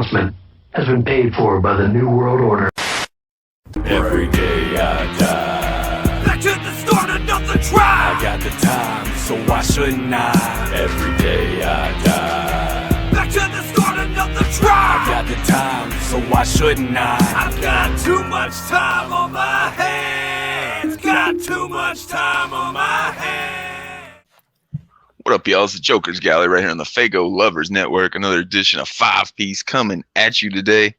announcement has been paid for by the New World Order. Every day I die. Back to the start, another try. I got the time, so why shouldn't I? Every day I die. Back to the start, another try. I got the time, so why shouldn't I? I've got too much time on my hands. Got too much time on my hands. What up, y'all? It's the Jokerz Gallery right here on the Fago Lovers Network. Another edition of 5-Piece coming at you today.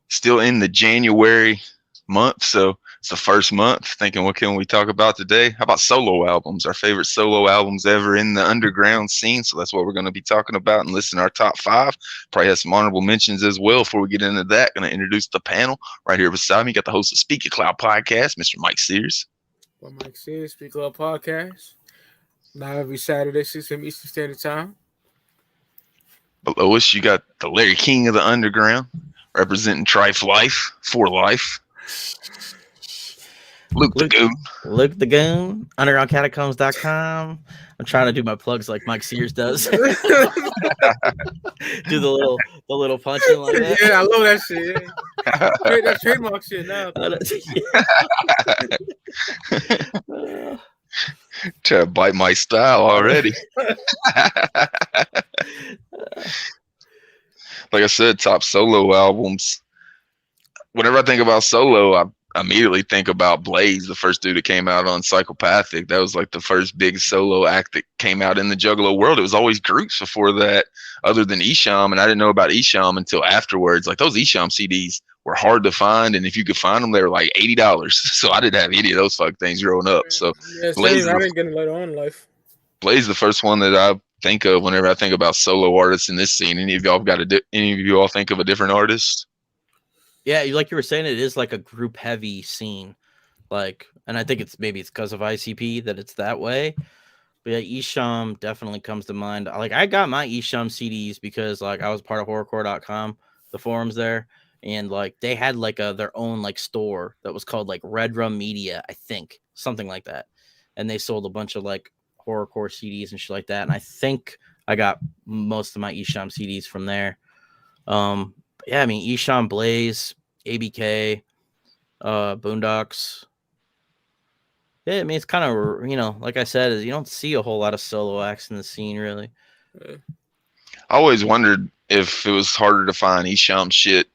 Still in the January month, so it's the first month. Thinking, what can we talk about today? How about solo albums? Our favorite solo albums ever in the underground scene. So that's what we're going to be talking about and listing our top 5. Probably have some honorable mentions as well. Before we get into that, going to introduce the panel right here beside me. Got the host of Speak Your Cloud podcast, Mr. Mike Sears. Well, Mike Sears, Speak Your Cloud podcast. Now every Saturday, 6 p.m. Eastern Standard Time. Below us, you got the Larry King of the underground, representing Trife Life for life. Luke the Goon. Luke the Goon, undergroundcatacombs.com. I'm trying to do my plugs like Mike Sears does. Do the little punching like that. Yeah, I love that shit. Yeah. That's trademark shit now. Trying to bite my style already. Like I said, top solo albums. Whenever I think about solo, I immediately think about Blaze, the first dude that came out on Psychopathic. That was like the first big solo act that came out in the Juggalo world. It was always groups before that, other than Esham, and I didn't know about Esham until afterwards. Like those Esham CDs were hard to find, and if you could find them, they were like $80. So I didn't have any of those fuck things growing up. So yeah, Blaze, I didn't get it later on in life. Blaze, the first one that I think of whenever I think about solo artists in this scene. Any of you all think of a different artist? Yeah, like you were saying, it is like a group heavy scene. Like, and I think it's because of ICP that it's that way. But yeah, Esham definitely comes to mind. Like, I got my Esham CDs because like I was part of horrorcore.com, the forums there, and like they had like their own like store that was called like Red Rum Media, I think, something like that. And they sold a bunch of like horrorcore CDs and shit like that. And I think I got most of my Esham CDs from there. Yeah, I mean, Esham, Blaze, ABK, Boondocks. Yeah, I mean, it's kind of, like I said, you don't see a whole lot of solo acts in the scene, really. I always wondered if it was harder to find Esham shit,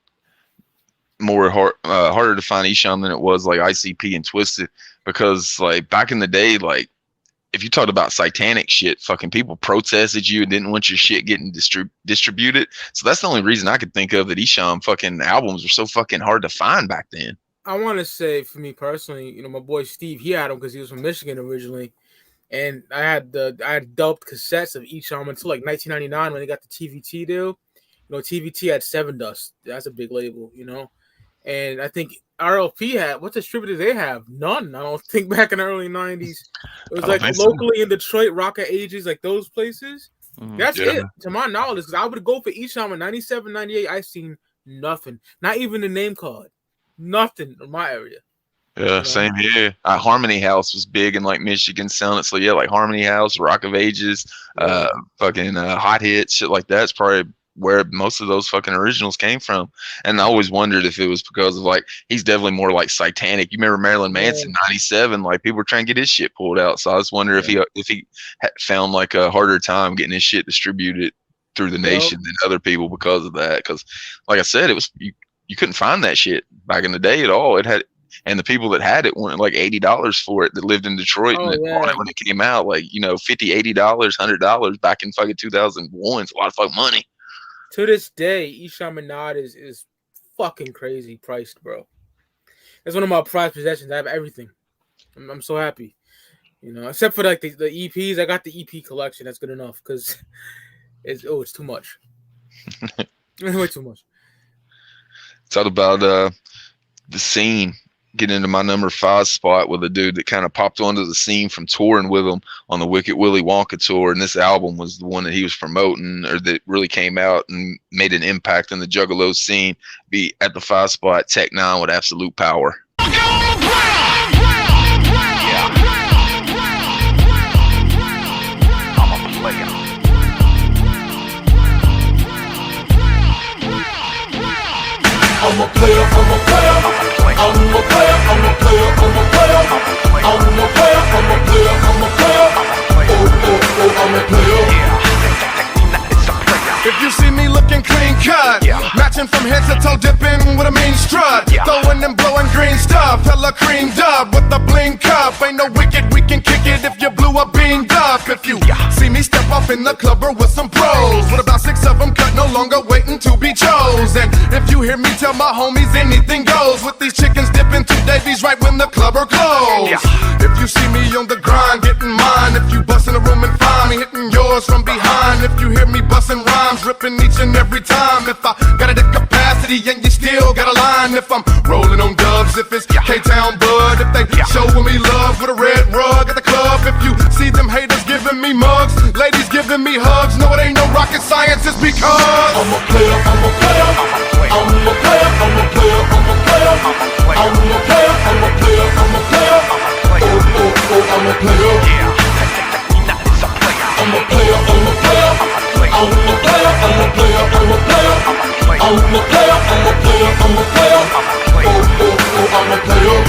harder to find Esham than it was like ICP and Twisted, because like back in the day, like if you talked about satanic shit, fucking people protested you and didn't want your shit getting distributed. So that's the only reason I could think of that Esham fucking albums were so fucking hard to find back then. I want to say, for me personally, my boy Steve, he had them because he was from Michigan originally, and I had dubbed cassettes of Esham until like 1999 when they got the TVT deal. TVT had Seven Dust. That's a big label, and I think RLP had, what distributor they have? None. I don't think back in the early 90s. It was like locally in Detroit, Rocket Ages, like those places. Mm-hmm. That's it, to my knowledge, because I would go for Esham in 97, 98. I seen nothing. Not even the name card. Nothing in my area. Yeah, same here. Harmony House was big in like Michigan selling it. So yeah, like Harmony House, Rock of Ages, fucking Hot Hits, shit like that's probably where most of those fucking originals came from. And I always wondered if it was because of like, he's definitely more like satanic. You remember Marilyn Manson, 97, like people were trying to get his shit pulled out. So I just wonder if he found like a harder time getting his shit distributed through the nation than other people because of that. Because like I said, it was, you couldn't find that shit back in the day at all. It had, and the people that had it wanted like $80 for it that lived in Detroit and bought it when it came out, like, $50, $80, $100 back in fucking 2001. It's a lot of fucking money. To this day, Esham Minad is fucking crazy priced, bro. That's one of my prized possessions. I have everything. I'm so happy, except for like the EPs. I got the EP collection. That's good enough because it's too much. Way too much. It's all about the scene. Get into my number 5 spot with a dude that kind of popped onto the scene from touring with him on the Wicked Willy Wonka tour. And this album was the one that he was promoting, or that really came out and made an impact in the Juggalo scene. Be at the 5 spot, Tech Nine with Absolute Power. I'm a player, I'm a player, I'm a player, I'm a player, I'm a player, I'm a player, I'm a player, I'm a player, oh, I'm a player. If you see me looking clean cut, matching from head to toe, dipping with a mean strut, throwing and blowing green stuff, hella creamed up with a bling cup. Ain't no wicked, we can kick it if you blew a beamed up. If you see me step off in the club or with some pros, with about 6 of them cut, no longer waiting to be chosen. If you hear me tell my homies anything goes, with these chickens dipping 2 Davies right when the club are closed. If you see me on the grind, getting mine. If you bust in the room and find me hitting yours from behind. If you hear me busting rhymes, ripping each and every time. If I got it at capacity and you still got a line. If I'm rolling on dubs, if it's K-Town bud. If they showing me love with a red rug at the club. If you see them haters giving me mugs, ladies giving me hugs, no, it ain't no rocket science, it's because I'm a player, I'm a player, I'm a player, I'm a player, I'm a player, I'm a player, I'm a player, I'm a player, oh, I'm a player. I'm a player, I'm a player, I'm a player, I'm a player, I'm a player, I'm a player, I'm a player, I'm a player, oh, I'm a player.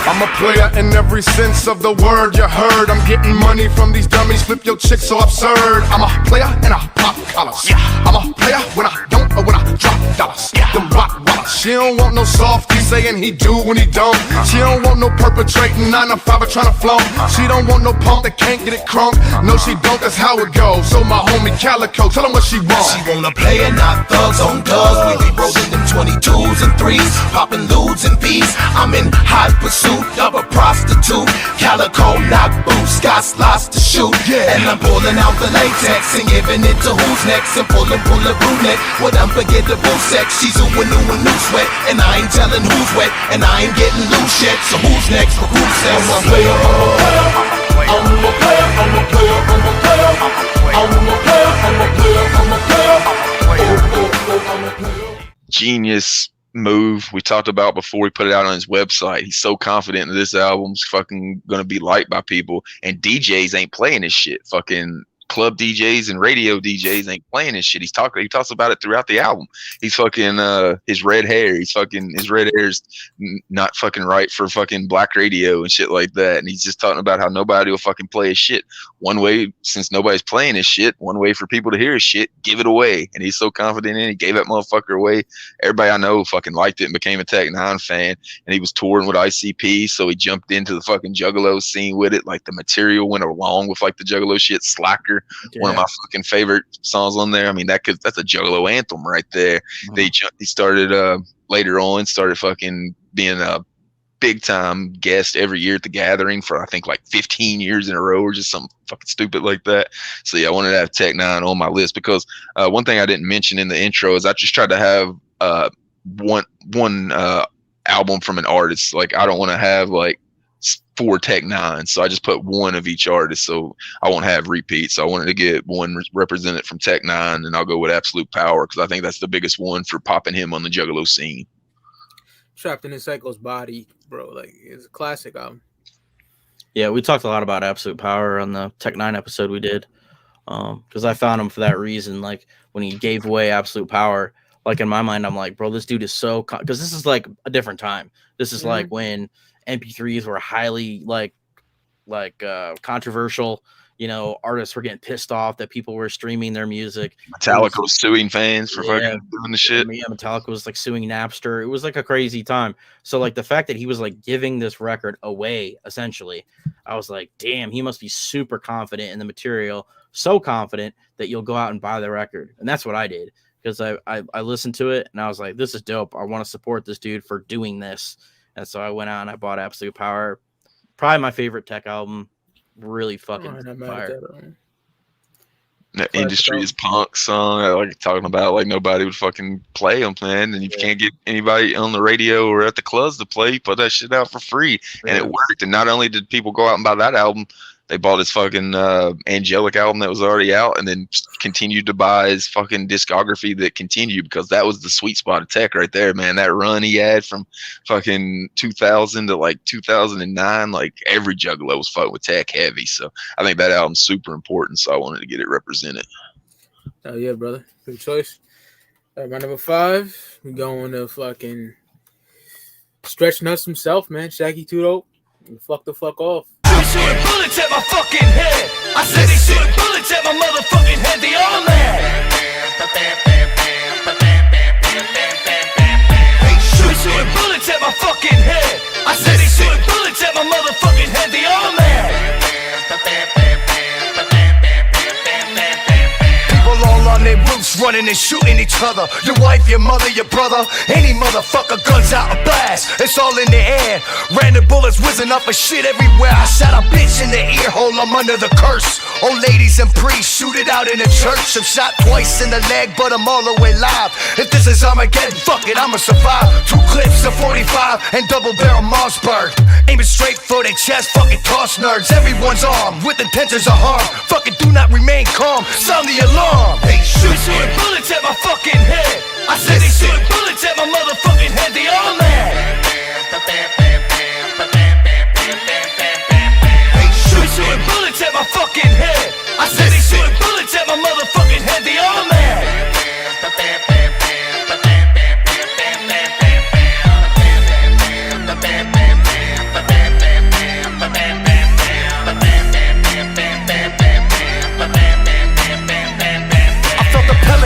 I'm a player in every sense of the word you heard. I'm getting money from these dummies, flip your chick so absurd. I'm a player and I pop collars. I'm a player when I don't or when I drop dollars. Them rock wallers. She don't want no softy saying he do when he don't. She don't want no perpetrating 9 to 5 or trying to flaunt. She don't want no punk that can't get it crunk. No, she don't, that's how it goes. So my homie Calico, tell him what she wants. She wanna play and not thugs on dubs. We be rolling them 22s and 3s, popping ludes and B's. I'm in hot pursuit of a prostitute. Calico knock boots, got slots to shoot. And I'm pulling out the latex and giving it to who's next. And pull a brunette with unforgettable sex. She's a new sweat, and I ain't telling who's wet, and I ain't getting loose yet. So who's next for who's sex? I'm a player, I'm a player, I'm a player, I'm a player, I'm a player, I'm a player, I'm a player, I'm a player. Genius move we talked about before we put it out on his website. He's so confident that this album's fucking gonna be liked by people, and DJs ain't playing this shit. Fucking club DJs and radio DJs ain't playing his shit. He talks about it throughout the album. He's fucking his red hair. His red hair's not fucking right for fucking black radio and shit like that. And he's just talking about how nobody will fucking play his shit. One way, since nobody's playing his shit, one way for people to hear his shit, give it away. And he's so confident in it, he gave that motherfucker away. Everybody I know fucking liked it and became a Tech 9 fan. And he was touring with ICP, so he jumped into the fucking Juggalo scene with it. Like the material went along with like the Juggalo shit. Slacker, one of my fucking favorite songs on there. I mean, that's a Juggalo anthem right there. Mm-hmm. He started later on, started fucking being a big time guest every year at the Gathering for I think like 15 years in a row or just something fucking stupid like that. So yeah, I wanted to have Tech 9 on my list because one thing I didn't mention in the intro is I just tried to have one album from an artist. Like I don't want to have like 4 Tech 9s, so I just put one of each artist, so I won't have repeats. So I wanted to get one represented from Tech 9, and I'll go with Absolute Power because I think that's the biggest one for popping him on the Juggalo scene. Trapped in his Psycho's Body, bro, like it's a classic album. Yeah, we talked a lot about Absolute Power on the Tech 9 episode we did, because I found him for that reason. Like when he gave away Absolute Power, like in my mind, I'm like, bro, this dude is so because this is like a different time. This is like when MP3s were highly like controversial. You know, artists were getting pissed off that people were streaming their music. Metallica was suing fans for fucking doing the shit. Yeah, Metallica was like suing Napster. It was like a crazy time. So like the fact that he was like giving this record away, essentially, I was like, damn, he must be super confident in the material. So confident that you'll go out and buy the record. And that's what I did. Because I listened to it and I was like, this is dope. I want to support this dude for doing this. And so I went out and I bought Absolute Power. Probably my favorite Tech album. Really fucking fire. The Industry is Punk song. I like talking about like nobody would fucking play them, man. And you can't get anybody on the radio or at the clubs to play. You put that shit out for free. And it worked. And not only did people go out and buy that album, they bought his fucking Angelic album that was already out and then continued to buy his fucking discography that continued because that was the sweet spot of Tech right there, man. That run he had from fucking 2000 to like 2009, like every Juggalo was fucking with Tech heavy. So I think that album's super important. So I wanted to get it represented. Oh, yeah, brother. Good choice. My number 5, we going to fucking Stretch Nuts himself, man. Shaggy Too Dope. Fuck the fuck off. Shooting bullets at my fucking head. I said they shooting bullets at my motherfucking head. They all mad. Shooting bullets at my fucking head. I said they shooting bullets at my motherfucking head. They all mad. People all on their roofs running and shooting each other. Your wife, your mother, your brother, any motherfucker, guns out a blast. It's all in the air. Random bullets whizzing up a shit everywhere. I shot a bitch in the ear hole, I'm under the curse. Old ladies and priests shoot it out in the church. I'm shot twice in the leg, but I'm all the way live. If this is Armageddon, fuck it, I'ma survive. 2 clips of 45 and double barrel Mossberg. Aiming straight for their chest, fucking toss nerds. Everyone's armed with intentions of harm. Fucking do not remain calm, sound the alarm. Hey, Shooting bullets at my fucking head. I said they shooting bullets at my motherfucking head. They all mad. Shooting bullets at my fucking head. I said they shooting bullets at my motherfucking head. They all mad.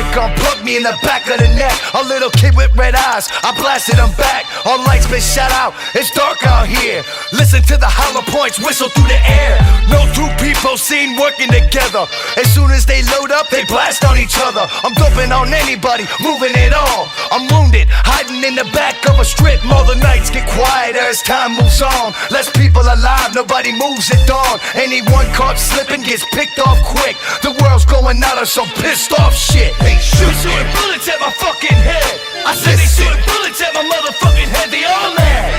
Gun plugged me in the back of the neck. A little kid with red eyes, I blasted him back. All lights been shut out, it's dark out here. Listen to the hollow points whistle through the air. No 2 people seen working together. As soon as they load up, they blast on each other. I'm dumping on anybody, moving it all. I'm wounded, hiding in the back of a strip. All the nights get quieter as time moves on. Less people alive, nobody moves at dawn. Anyone caught slipping gets picked off quick. The world's going out of some pissed off shit. Shooting bullets at my fucking head. I said they shooting bullets at my motherfucking head. They all mad.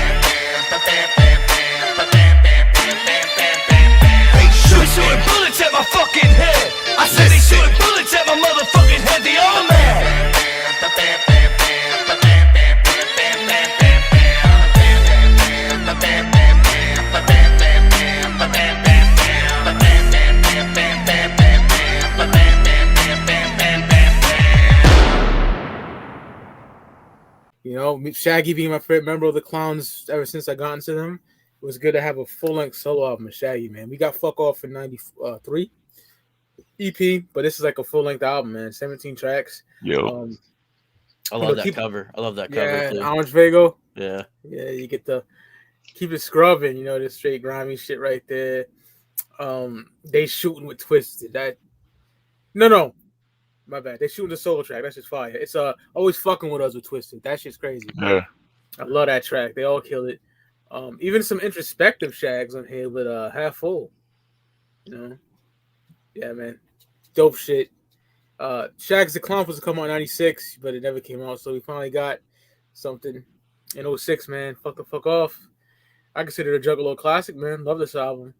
Shooting bullets at my fucking head. I said they shooting bullets at my motherfucking head. They all mad. You know, Shaggy being my favorite member of the Clowns ever since I got into them, it was good to have a full-length solo album of Shaggy, man. We got Fuck Off in 93 EP, but this is like a full-length album, man. 17 tracks. Yo. I love that cover. I love that cover too. Orange Vago. Yeah. Yeah, you get to keep it scrubbing, you know, this straight grimy shit right there. They shooting with Twisted. No. My bad. They shooting the solo track. That's just fire. It's always fucking with us with Twisted. That shit's crazy. Yeah. I love that track. They all kill it. Even some introspective shags on here with Half Full. You know? Yeah, man. Dope shit. Shags the Clown was to come out in 96, but it never came out, so we finally got something in 06, man. Fuck the fuck off. I consider it a Juggalo classic, man. Love this album.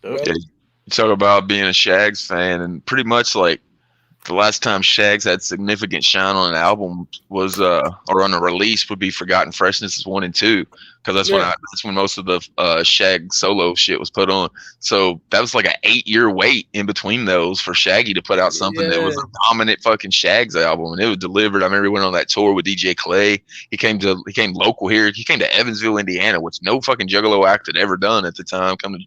Okay. You talk about being a Shags fan, and pretty much like the last time Shags had significant shine on an album was or on a release would be Forgotten Freshnesses 1 and 2, because that's when most of the Shag solo shit was put on. So that was like an 8-year wait in between those for Shaggy to put out something that was a dominant fucking Shags album, and it was delivered. I remember he went on that tour with DJ Clay. He came local here. He came to Evansville, Indiana, which no fucking Juggalo act had ever done at the time. Come to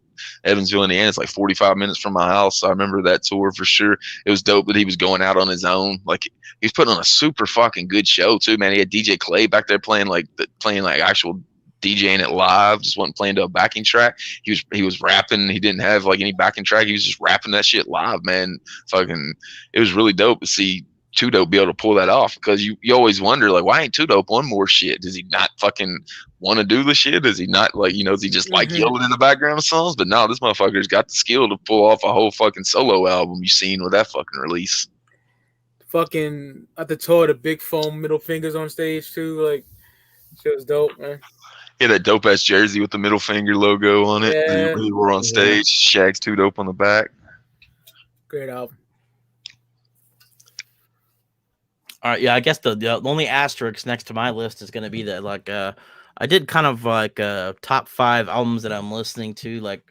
Evansville, Indiana. It's like 45 minutes from my house. So I remember that tour for sure. It was dope that he was going out on his own. Like, he's putting on a super fucking good show too, man. He had DJ Clay back there playing like actual DJing it live. Just wasn't playing to a backing track. He was rapping. He didn't have like any backing track. He was just rapping that shit live, man. Fucking, it was really dope to see Two Dope be able to pull that off, because you always wonder, like, why ain't Two Dope on more shit? Does he not fucking want to do the shit? Does he not, like, is he just like yelling in the background of songs? But no, this motherfucker's got the skill to pull off a whole fucking solo album you seen with that fucking release. Fucking at the tour, the big foam middle fingers on stage too, like, shit was dope, man. Yeah, that dope ass jersey with the middle finger logo on it. Yeah. We were on stage. Shags Two Dope on the back. Great album. All right, yeah, I guess the only asterisk next to my list is going to be that, like, I did kind of like top 5 albums that I'm listening to, like,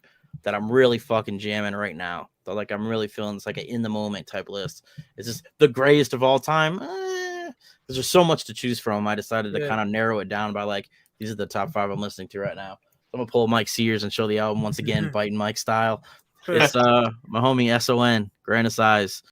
that I'm really fucking jamming right now. Like I'm really feeling it's like an in the moment type list. Is this the greatest of all time? Because there's so much to choose from. I decided to kind of narrow it down by like these are the top 5 I'm listening to right now. I'm gonna pull Mike Sears and show the album once again, biting Mike style. It's my homie S.o.n. Grand Size.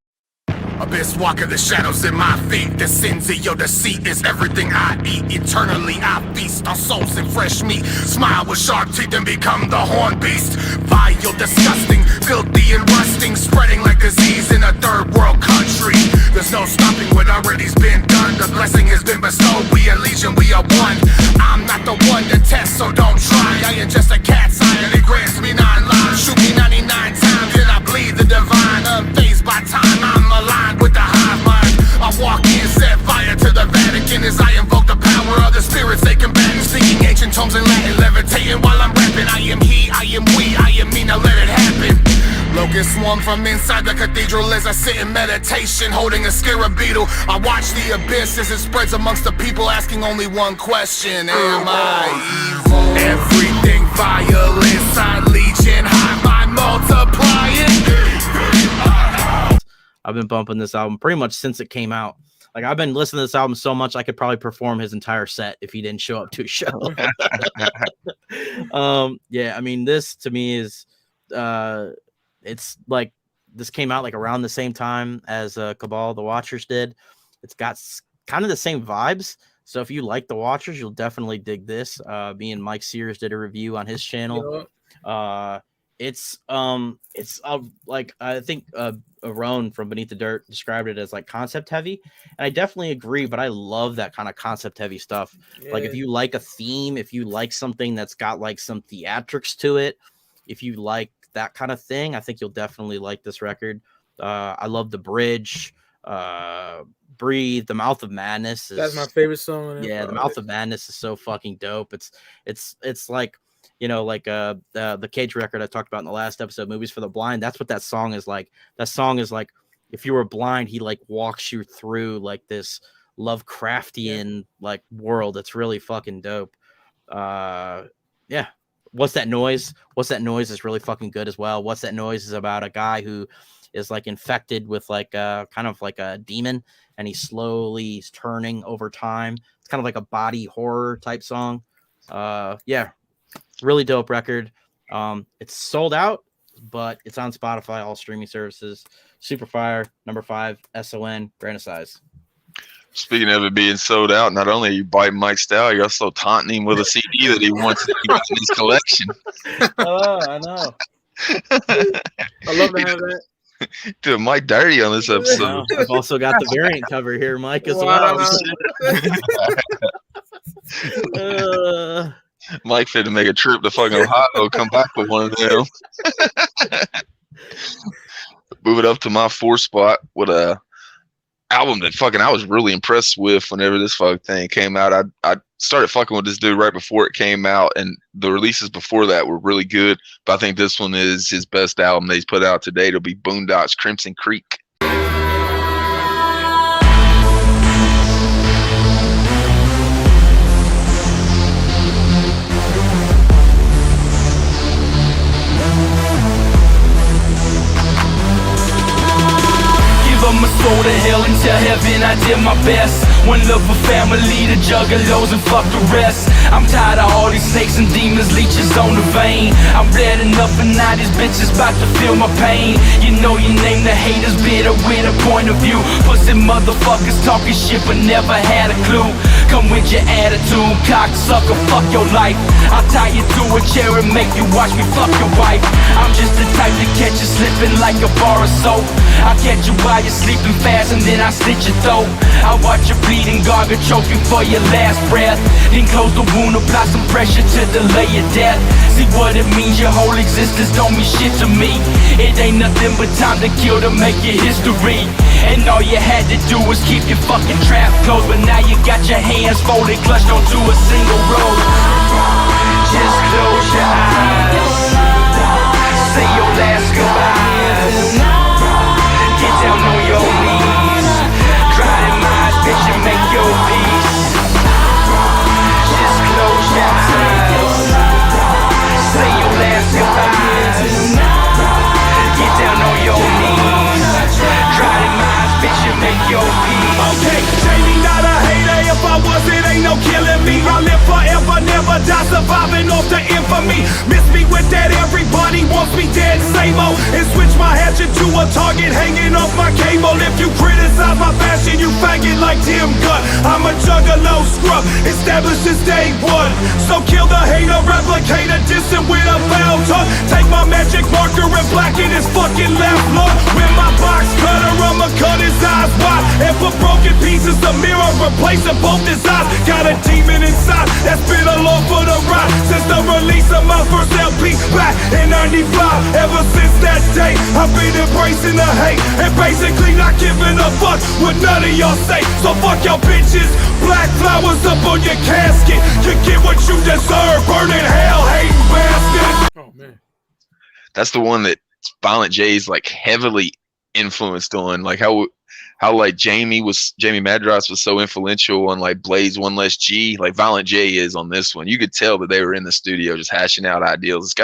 Abyss walking the shadows in my feet. The sins of your deceit is everything I eat. Eternally I feast on souls and fresh meat. Smile with sharp teeth and become the horn beast. Vile, disgusting, filthy and rusting, spreading like disease in a third world country. There's no stopping what already's been done. The blessing has been bestowed. We are legion, we are one. I'm not the one to test, so don't try. I am just a cat's eye and it grants me 9 lives. Shoot me 99 times and I bleed the divine. Unfazed by time, I'm aligned with the hive mind. I walk in, set fire to the Vatican as I invoke the power of the spirits they combat. Singing ancient tomes in Latin, levitating while I'm rapping. I am he, I am we, I am me, now let it happen. Locusts swarm from inside the cathedral as I sit in meditation, holding a scarab beetle. I watch the abyss as it spreads amongst the people, asking only one question: am I evil? Everything violent, side legion, high mind multiplying. I've been bumping this album pretty much since it came out. Like I've been listening to this album so much I could probably perform his entire set if he didn't show up to a show. Yeah, I mean this to me is it's like this came out like around the same time as Cabal the Watchers did. It's got kind of the same vibes. So if you like the Watchers, you'll definitely dig this. Me and Mike Sears did a review on his channel. It's like I think Aaron from Beneath the Dirt described it as like concept heavy, and I definitely agree, but I love that kind of concept heavy stuff. Like if you like a theme, if you like something that's got like some theatrics to it, if you like that kind of thing, I think you'll definitely like this record. I love the bridge, Breathe, The Mouth of Madness that's my favorite song. The Mouth of Madness is so fucking dope. It's like, you know, like the Cage record I talked about in the last episode, Movies for the Blind. That's what that song is like. That song is like, if you were blind, he like walks you through like this Lovecraftian like world. It's really fucking dope. Yeah. What's That Noise? What's That Noise is really fucking good as well. What's That Noise is about a guy who is like infected with like kind of like a demon, and he slowly is turning over time. It's kind of like a body horror type song. Yeah. Really dope record. It's sold out, but it's on Spotify, all streaming services. Super fire. Number 5, S.o.n. Grand Size. Speaking of it being sold out, not only are you biting Mike style, you're also taunting him with a CD that he wants to keep in his collection. Oh, I know. I love to have that. Doing Mike dirty on this episode. I've also got the variant cover here, Mike, as Wow. well. Mike fit to make a trip to fucking Ohio, come back with one of them. Move it up to my 4th spot with a album that fucking I was really impressed with whenever this fucking thing came out. I started fucking with this dude right before it came out, and the releases before that were really good, but I think this one is his best album that he's put out to date. It'll be Boondocks Crimson Creek. I'ma soul to hell and to heaven, I did my best. One love for family, the juggalos and fuck the rest. I'm tired of all these snakes and demons, leeches on the vein. I'm bled enough and now these bitches bout to feel my pain. You know you name the haters bitter with a point of view. Pussy motherfuckers talking shit but never had a clue. Come with your attitude, cocksucker, fuck your life. I'll tie you to a chair and make you watch me fuck your wife. I'm just the type to catch you slipping like a bar of soap. I'll catch you while you're sleeping fast and then I slit your throat. I'll watch you bleeding, gargle, choking for your last breath. Then close the wound, apply some pressure to delay your death. See what it means, your whole existence don't mean shit to me. It ain't nothing but time to kill to make your history. And all you had to do was keep your fucking trap closed, but now you got your hands folded, clutched onto a single road. Just close your eyes, say your last goodbyes. Get down on your knees, cry in my eyes, bitch, and make your peace. Just close your eyes, say your last goodbyes. Get down on your me. Miss me with that everybody wants me dead, same old. And switch my hatchet to a target hanging off my cable. If you criticize my fashion, you faggot like Tim Gunn. I'm a juggalo scrub, established since day one. So kill the hater, replicate a dissing with a foul tongue. Take my magic marker and blacken his fucking left lung. With my box cutter, I'ma cut his eyes wide. And for broken pieces of mirror, replacing both his eyes. Got a demon inside that's been along for the ride since the release of my first LP back in '95. Ever since that day, I've been embracing the hate and basically not giving a fuck what none of y'all say. So fuck y'all bitches, black flowers up on your casket. You get what you deserve, burn in hell, hating bastard. Oh man, That's the one that Violent J's like heavily influenced on, like how like Jamie Madrox was so influential on like Blaze One Less G, like Violent J is on this one. You could tell that they were in the studio just hashing out ideals.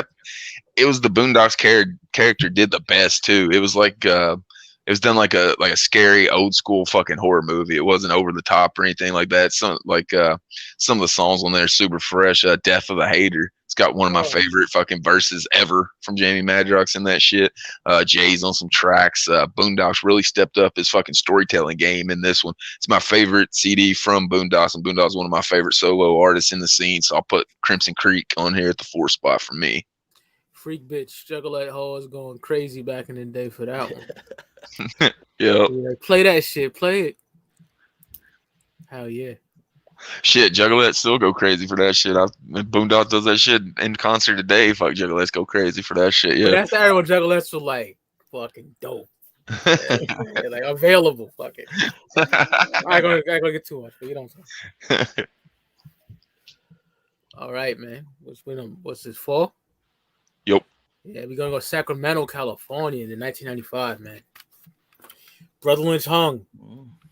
It was the Boondocks character did the best too. It was like it was done like a scary old school fucking horror movie. It wasn't over the top or anything like that. Some of the songs on there are super fresh. Death of a Hater. It's got one of my favorite fucking verses ever from Jamie Madrox in that shit. Jay's on some tracks. Boondocks really stepped up his fucking storytelling game in this one. It's my favorite CD from Boondocks, and Boondocks is one of my favorite solo artists in the scene. So I'll put Crimson Creek on here at the 4th spot for me. freak bitch, Juggalette Hall is going crazy back in the day for that one. Yeah. Play that shit. Play it. Hell yeah. Shit, Juggalette still go crazy for that shit. Boondock does that shit in concert today. Fuck, Juggalette's go crazy for that shit. Yeah, but that's the era when Juggalettes were like fucking dope. Like available. Fuck it. I ain't gonna get too much, but you don't. All right, man. What's this for? Yep. Yeah, we're gonna go Sacramento, California in 1995, man. Brother Lynch hung.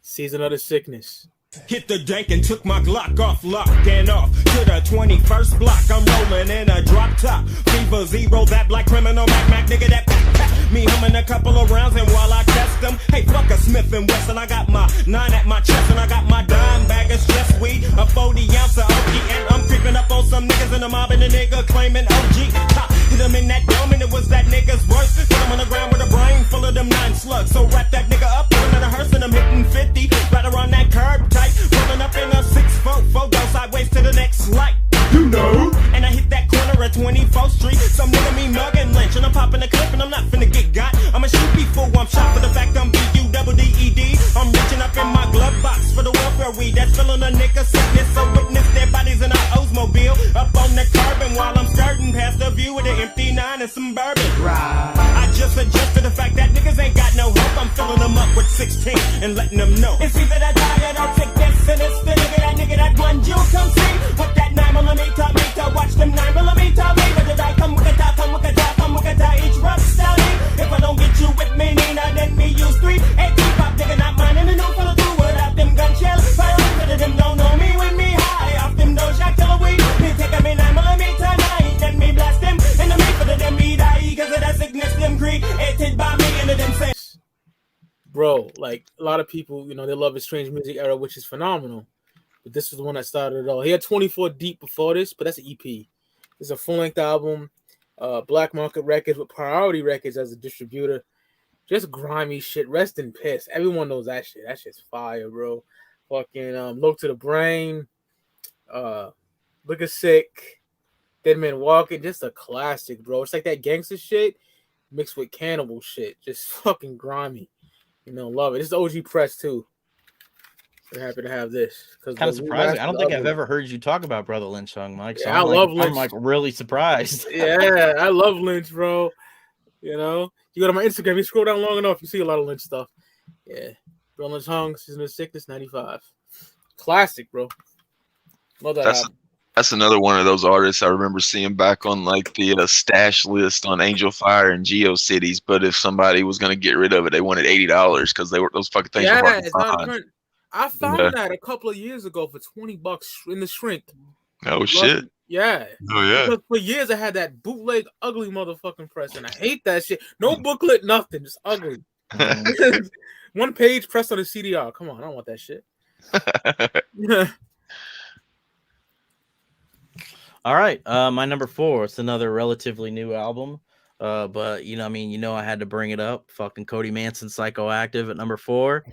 Season of the Sickness. Hit the dank and took my Glock off lock and off to the 21st block. I'm rolling in a drop top. Fever zero, that black criminal Mac nigga that pack. Me humming a couple of rounds and while I test them, hey fuck a Smith and Wesson. I got my 9 at my chest and I got my dime bag of stress weed, a 40 ounce of OG, and I'm creeping up on some niggas in the mob and the nigga claiming OG. Ha, hit him in that dome and it was that nigga's worst. Put him on the ground with a brain full of them 9 slugs. So wrap that nigga up, put him in a hearse and I'm hitting 50 right around that curb tight. Rolling up in a 6'4", go sideways to the next light. You know. And I hit that corner at 24th Street. Some nigga me mugging Lynch and I'm popping a clip and I'm not finna get got. I'm a shoot before I'm shot for the fact I'm B-U-double-D-E-D. I'm reaching up in my glove box for the welfare weed that's filling a nigga sickness. So witness their bodies in our Oldsmobile up on the curb, and while I'm skirting past the view with an empty 9 and some bourbon. I just adjusted the fact that niggas ain't got no hope. I'm filling them up with 16 and letting them know it's either that die or don't take this. And it's the nigga that one you come see with that 9mm meter. Watch them 9mm meter. Did I come with a tie, each rough style. If I don't get you with me, Nina, then me use 3. Hey, pop nigga not mine, and the no follow through without them gun shell. Fire of them don't know me when me high off them don't shot till a week. Me take them in 9mm 9, then me blast them. And the me for the them me die, cause of that sickness them created by me and them say. Bro, like a lot of people, they love his strange music era, which is phenomenal. But this was the one that started it all. He had 24 Deep before this, but that's an EP. It's a full-length album, Black Market Records with Priority Records as a distributor. Just grimy shit. Rest in piss. Everyone knows that shit. That shit's fire, bro. Fucking Look to the Brain, Look at Sick, Dead Man Walking. Just a classic, bro. It's like that gangster shit mixed with cannibal shit. Just fucking grimy. Love it. This is OG press too. So happy to have this. Kind of surprising. I don't think I've ever heard you talk about Brother Lynch song, Mike. So yeah, I love Lynch. I'm like really surprised. Yeah, I love Lynch, bro. You go to my Instagram, you scroll down long enough, you see a lot of Lynch stuff. Yeah. Brother Lynch hung, Season of Sickness, 95. Classic, bro. Love that album. That's another one of those artists I remember seeing back on like the stash list on Angel Fire and GeoCities. But if somebody was going to get rid of it, they wanted $80 because those fucking things were hard to find. I found that a couple of years ago for $20 in the shrink. Oh shit! Yeah. Oh yeah. Because for years I had that bootleg ugly motherfucking press, and I hate that shit. No booklet, nothing, just ugly. One page pressed on a CDR. Come on, I don't want that shit. All right, my number 4. It's another relatively new album, but I had to bring it up. Fucking Cody Manson, Psychoactive at number 4.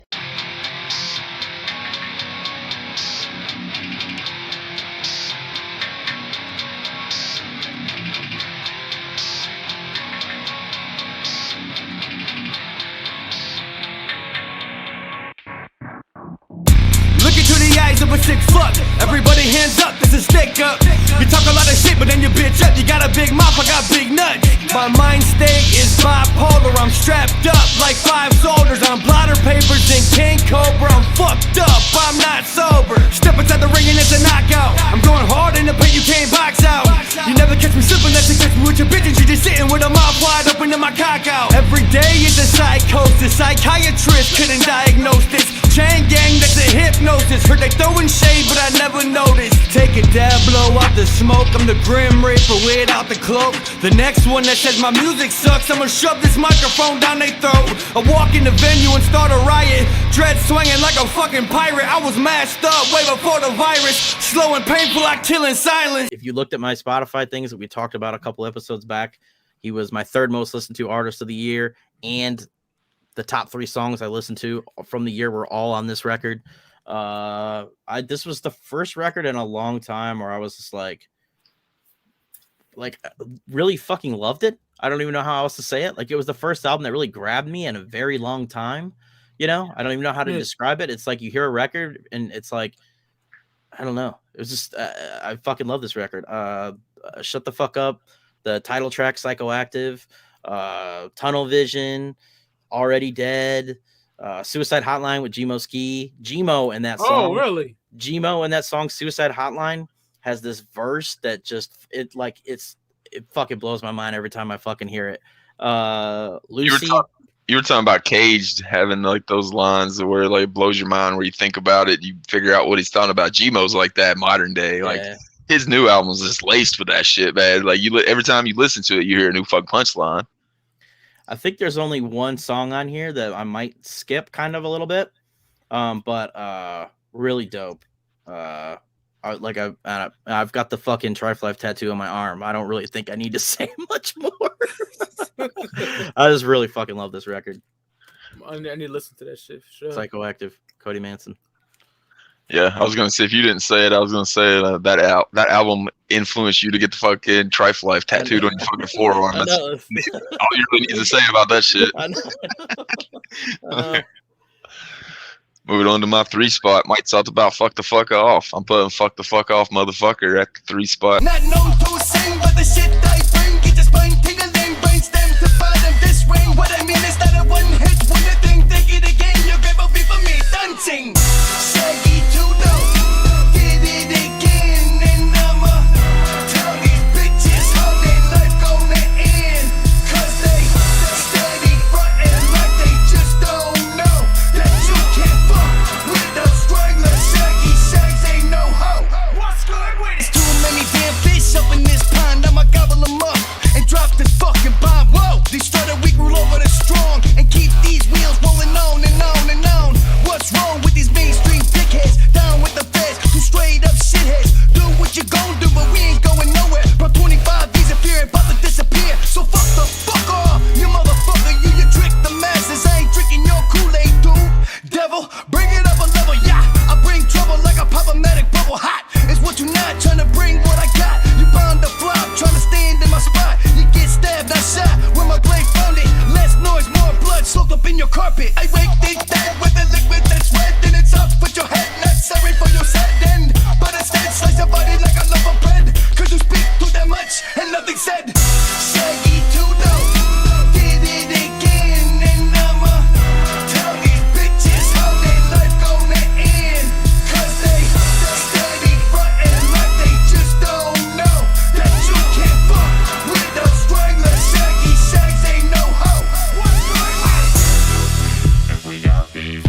Look into the eyes of a sick fuck. Everybody hands up, there's a stick up. You talk a lot of shit, but then you bitch up. You got a big mouth, I got big nuts. My mind state is bipolar. I'm strapped up like 5 soldiers on blotter papers and King Cobra. I'm fucked up, I'm not sober. Step inside the ring and it's a knockout. I'm going hard in the paint, you can't box out. You never catch me slipping unless you catch me with your bitches. You just sitting with a mouth wide open and my cock out. Every day is a psychosis. Psychiatrist couldn't diagnose this. Chain gang, that's a hypnosis. Heard they throwing shade, but I never noticed. Take a dab, blow out the smoke. I'm the Grim Reaper without the cloak. The next one that says my music sucks, I'ma shove this microphone down their throat. I walk in the venue and start a riot. Dread swinging like a fucking pirate. I was mashed up way before the virus. Slow and painful, I kill in silence. If you looked at my Spotify things that we talked about a couple episodes back, he was my 3rd most listened to artist of the year, and the top 3 songs I listened to from the year were all on this record. This was the first record in a long time where I was just like really fucking loved it. I don't even know how else to say it. Like, it was the first album that really grabbed me in a very long time. I don't even know how to describe it. It's like you hear a record and it's like, I don't know. It was just, I fucking love this record. Shut the Fuck Up, the title track, Psychoactive, Tunnel Vision, Already Dead, Suicide Hotline with Gmo Ski. Gmo in that song. Oh, really? Gmo in that song, Suicide Hotline, has this verse that just it fucking blows my mind every time I fucking hear it. Lucy. You were talking about Caged having like those lines where it like blows your mind, where you think about it, you figure out what he's talking about. Gmo's like that modern day. Like his new album's just laced with that shit, man. Like every time you listen to it, you hear a new fuck punchline. I think there's only one song on here that I might skip kind of a little bit, but really dope. I've got the fucking Triflife tattoo on my arm. I don't really think I need to say much more. I just really fucking love this record. I need to listen to that shit. Sure. Psychoactive, Cody Manson. Yeah, I was gonna say, if you didn't say it, I was gonna say that album influenced you to get the fucking Triflife tattooed on your fucking forearm. That's all you really need to say about that shit. Moving on to my 3 spot. Mike talked about fuck the fuck off. I'm putting fuck the fuck off motherfucker at the 3 spot. Not known to sing, but the shit I bring get your spine tingling, brainstem to bottom this ring. What I mean is that a one hit wonder thing. Take it again, you're gonna be for me dancing. Shaggy to know, did it again, and I'ma tell these bitches how their life gonna end. 'Cause they steady frontin' like they just don't know that you can't fuck with the strangler. Shaggy shags ain't no hoe. What's good with it? Too many damn fish up in this pond, I'ma gobble them up and drop this fucking bomb. Whoa, destroy the weak, rule over the strong, and keep these wheels rolling on and on and on. What's wrong with these mainstream dickheads? Down with the feds, two straight up shitheads. Do what you gon' do, but we ain't going nowhere. Bro, 25 V's if you're about to disappear. So fuck the fuck off, you motherfucker. You trick the masses, I ain't drinking your Kool-Aid, dude. Devil, bring it up a level, yeah. I bring trouble like a pop-o-matic bubble hot. It's what you not trying to bring what I got. You bound to flop, trying to stand in my spot. You get stabbed, not shot, where my blade found it. Less noise, more blood soaked up in your carpet. I wake this dead with a liquid that's red. Then it's up with your head, not sorry for your sad end. But instead, slice your body like a loaf of bread. 'Cause you speak too damn much and nothing said. Shaggy to know, did it again, and I'ma tell these bitches how their life gonna end. 'Cause they steady frontin' like they just don't know that you can't fuck with the strangler. Shaggy shags ain't no hoe. What's good with it?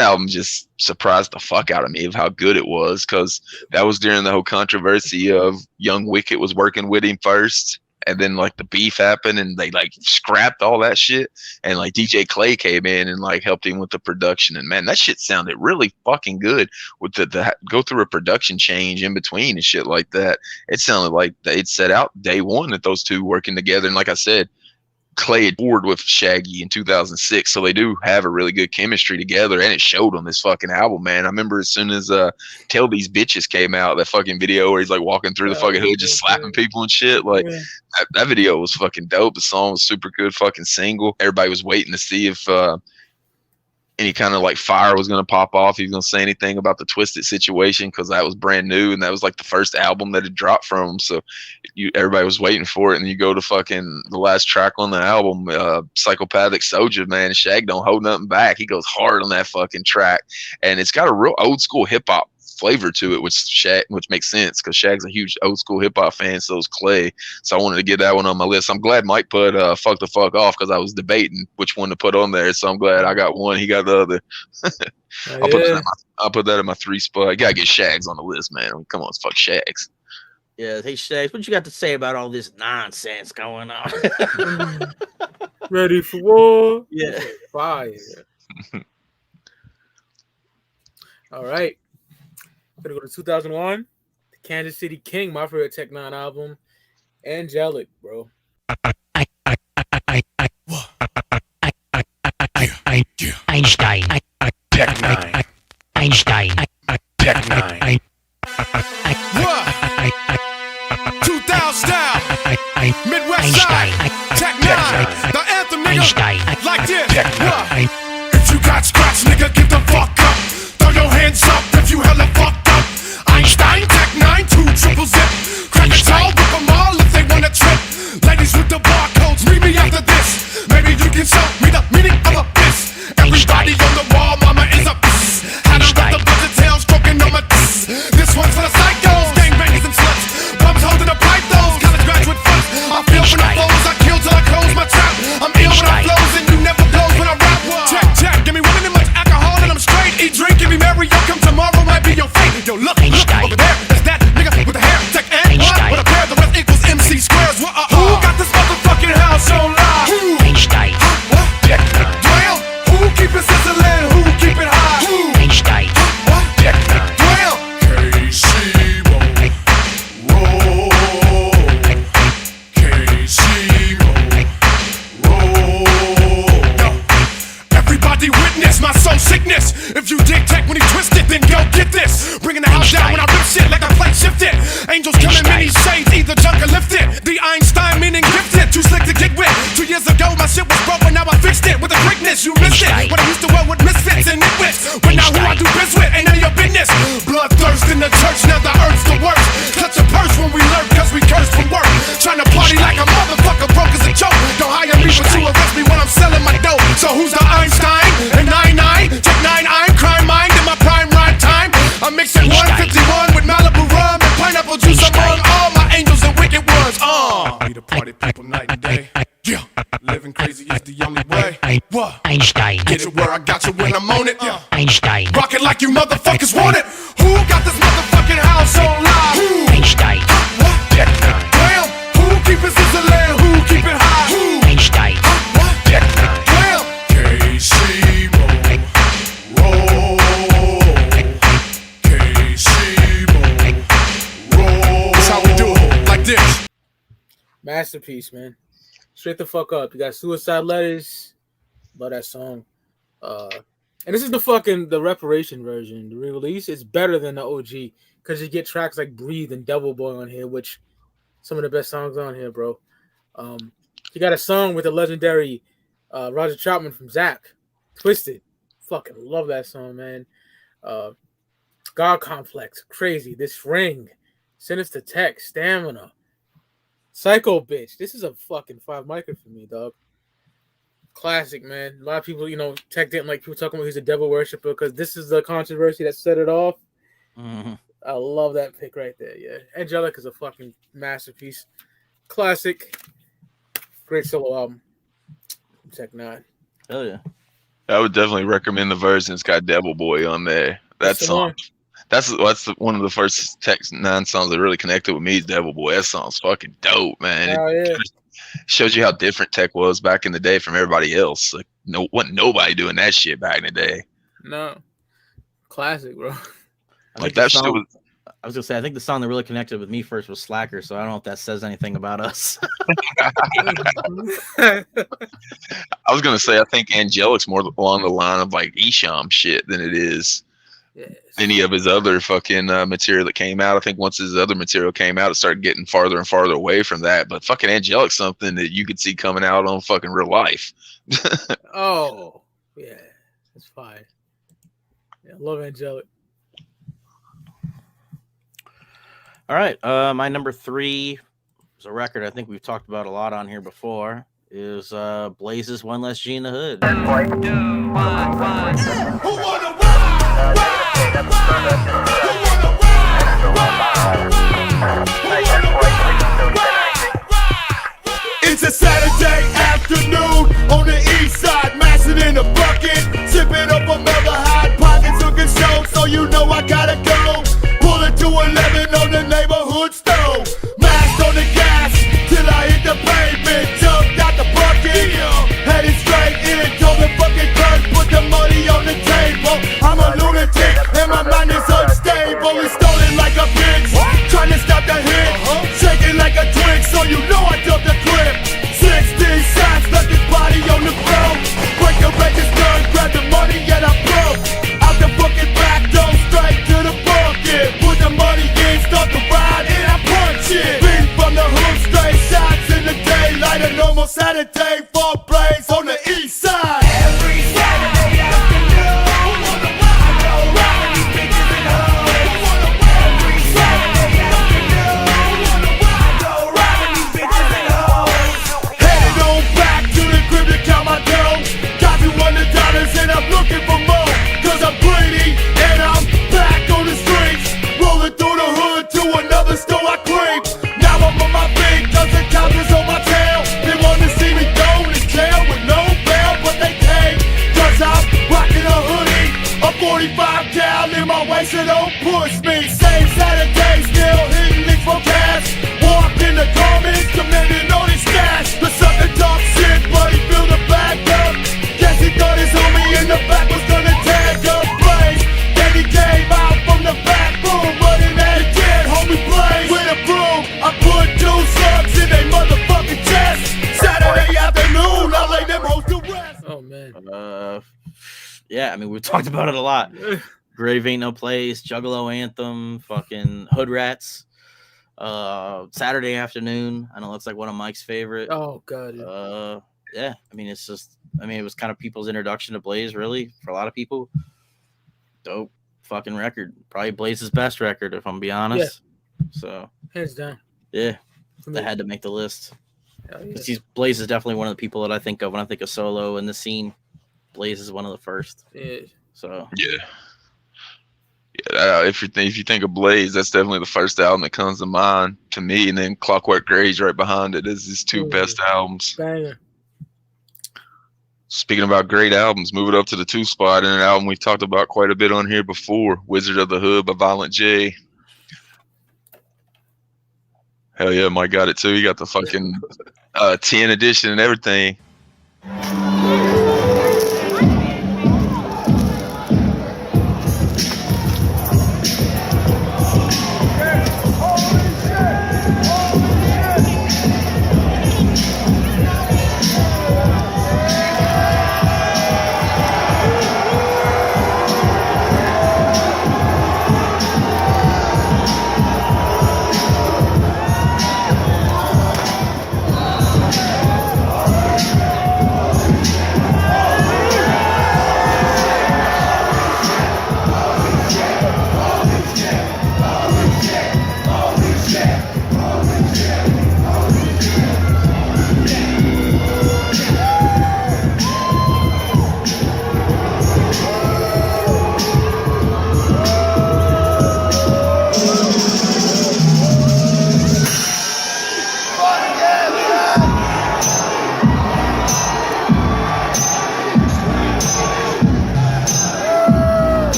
album just surprised the fuck out of me of how good it was, because that was during the whole controversy of Young Wicked was working with him first, and then like the beef happened and they like scrapped all that shit, and like DJ Clay came in and like helped him with the production, and man, that shit sounded really fucking good with the go through a production change in between and shit like that. It sounded like they'd set out day one that those two working together, and like I said, Clay had toured with Shaggy in 2006, so they do have a really good chemistry together, and it showed on this fucking album, man. I remember as soon as Tell These Bitches came out, that fucking video where he's like walking through the fucking hood just slapping people and shit, like that video was fucking dope. The song was super good fucking single. Everybody was waiting to see if any kind of like fire was going to pop off. He was going to say anything about the Twisted situation, because that was brand new and that was like the first album that had dropped from him. So everybody was waiting for it. And you go to fucking the last track on the album, Psychopathic Soldier, man, Shag don't hold nothing back. He goes hard on that fucking track, and it's got a real old school hip hop flavor to it, which makes sense because Shag's a huge old school hip hop fan, so is Clay. So I wanted to get that one on my list. I'm glad Mike put Fuck the Fuck Off, because I was debating which one to put on there. So I'm glad I got one, he got the other. I'll put that in my 3 spot. You gotta get Shags on the list, man. I mean, come on, it's fuck Shags. Yeah, hey Shags, what you got to say about all this nonsense going on? Ready for war? Yeah, fire. All right. Gonna go to 2001, the Kansas City King, my favorite Tech Nine album, Angelic, bro. Einstein. Tech Nine. Einstein. Tech Nine. 2000 style. Midwest side. Tech Nine. The anthem, nigga. Einstein. Like this. Tech Nine. If you got scratch, nigga, get the fuck up. Throw your hands up if you hella fucked up. Einstein, Tech 9, 2 triple zip. Crack a toe, rip them all if they wanna trip. Ladies with the barcodes, meet me after this. Maybe you can show me the meaning of a piss. Everybody on the wall, mama is a piss. Had them with the budget tails stroking on my tiss. This one's for the psychos, gangbangers and sluts. Bums holding the pipe, those college graduate funds. I feel when I flows, I kill till I close my trap. I'm ill when I flows and you never blows when I rap. Check, give me one of much alcohol and I'm straight. Eat, drink, give me merry, yo, come tomorrow might be your fate. Yo, look over there, that's that nigga with the hair. Tech and what? With a pair, the rest equals MC squares. Who got this motherfucking house on live? Who? Einstein. What? Tech Nine. Well, who keep it sizzling? Who keep it high? Who? Einstein. What? Tech Nine. Well, KC-Mo, roll. KC-Mo, roll. Yo, everybody witness my soul sickness. If you dig tech when he twisted, then go get this. Bringing the house down when I rip shit like a plate shifted. Angels come in many shades, either junk or lifted. The Einstein meaning gifted, too slick to get with. 2 years ago my shit was broken, now I fixed it with a quickness. You missed it when I used to work with misfits and nitwits. But now who I do biz with ain't none of your business. Bloodthirst in the church, now the earth's the worst. Touch a purse when we lurk, cause we cursed from work. Trying to party like a motherfucker, broke as a joke. Don't hire me, but you arrest me when I'm selling my dope. So who's the Einstein? And 9-9, Tech 9, I'm crime mind in my prime rhyme time. I'm mixing 151 with Malibu rum and pineapple juice among all my angels and wicked ones. We the party people night and day. Yeah, living crazy is the only way. What? Einstein. Get it where I got you when I'm on it. Yeah. Einstein. Rock it like you motherfuckers want it. Who got this motherfucking house on live? Who? Einstein. What? Tech Nine. Well, who keep it sizzling? Who keep it high? Who? Einstein. What? Tech Nine. Well, KC-Mo, roll. KC-Mo, roll. That's how we do it, like this. Masterpiece, man. Straight the fuck up. You got Suicide Letters. Love that song. And this is the reparation version. The re-release is better than the OG because you get tracks like Breathe and Double Boy on here, which some of the best songs on here, bro. You got a song with the legendary Roger Troutman from Zap, Twisted. Fucking love that song, man. God Complex, Crazy, This Ring, Sinister Tech, Stamina, Psycho Bitch. This is a fucking 5 micer for me, dog. Classic, man. A lot of people, Tech didn't like people talking about he's a devil worshiper because this is the controversy that set it off. Mm-hmm. I love that pick right there. Yeah, Angelic is a fucking masterpiece. Classic. Great solo album. Tech 9. Hell yeah. I would definitely recommend the version that's got Devil Boy on there. That That's the song. one. One of the first Tech-9 songs that really connected with me is Devil Boy. That song's fucking dope, man. Oh yeah. It shows you how different Tech was back in the day from everybody else. Like wasn't nobody doing that shit back in the day. No. Classic, bro. Like that shit was. I was gonna say, I think the song that really connected with me first was Slacker, so I don't know if that says anything about us. I was gonna say I think Angelic's more along the line of like Esham shit than it is Yes. any of his other fucking material that came out. I think once his other material came out, it started getting farther and farther away from that. But fucking Angelic's something that you could see coming out on fucking real life. Oh, yeah. That's fine. Yeah, I love Angelic. All right, my number 3 is a record I think we've talked about a lot on here before. Is Blaze's One Less G in the Hood. Who wanna ride? It's a Saturday afternoon on the east side, mashing in a bucket, sipping up another hot pockets looking show, so you know I gotta go. Pulling to 11 on the neighborhood stove, mashed on the gas till I hit the pavement, jumped out the bucket, headed straight in, told the fucking clerk, put the money on the table. I'm a lunatic and my mind is unstable, it's stolen like a bitch, trying to stop the hit, shaking like a twig, so you know I dumped the clip. 16 shots, left his body on the floor. Break the register, grab the money and I broke. Out the fucking back door, straight to the bucket. Put the money in, start the ride and I punch it. Beat from the hood, straight shots in the daylight. A normal Saturday for Blaze on the east side. Every Saturday afternoon, I go round these bitches and hoes. Every Saturday afternoon, I go round these bitches and hoes. Headed on back to the crib to count my dough. Got $200 and I'm looking for more, cause I'm greedy and I'm back on the streets. Rolling through the hood to another store I creep. Now I'm on my feet cause the cops is on my tail. They wanna see me go to jail with no bail, but they came cause I'm rocking a hoodie, a 45 cal in my waist, so don't push me. Same Saturday, still hitting licks for cash. Walk in the garments, committing on his cash. The sucker talk shit, but he filled the bag up. Guess he thought his homie in the back was gonna tag up Blaze. Then he came out from the back room, running at it dead, homie Blaze. With a broom, I put 2 slugs in they motherfucking chest. Saturday afternoon, I lay them hoes to rest. Oh man. Yeah, I mean, we've talked about it a lot. Grave Ain't No Place, Juggalo Anthem, fucking Hood Rats, Saturday Afternoon. I know that's like one of Mike's favorite. Oh god. Yeah. Yeah, I mean, it's just, I mean, it was kind of people's introduction to Blaze, really, for a lot of people. Dope fucking record. Probably Blaze's best record, if I'm being honest. So, Hands down. yeah, For that me. had to make the list. Hell yeah. 'Cause Blaze is definitely one of the people that I think of when I think of solo in the scene. Blaze is one of the first. Yeah. So, Yeah. Yeah, if you think of Blaze, that's definitely the first album that comes to mind to me, and then Clockwork Gray's right behind it is his 2 best albums. Banger. Speaking about great albums, move it up to the 2 spot in an album we've talked about quite a bit on here before, Wizard of the Hood by Violent J. Hell yeah, Mike got it too. He got the fucking 10 edition and everything.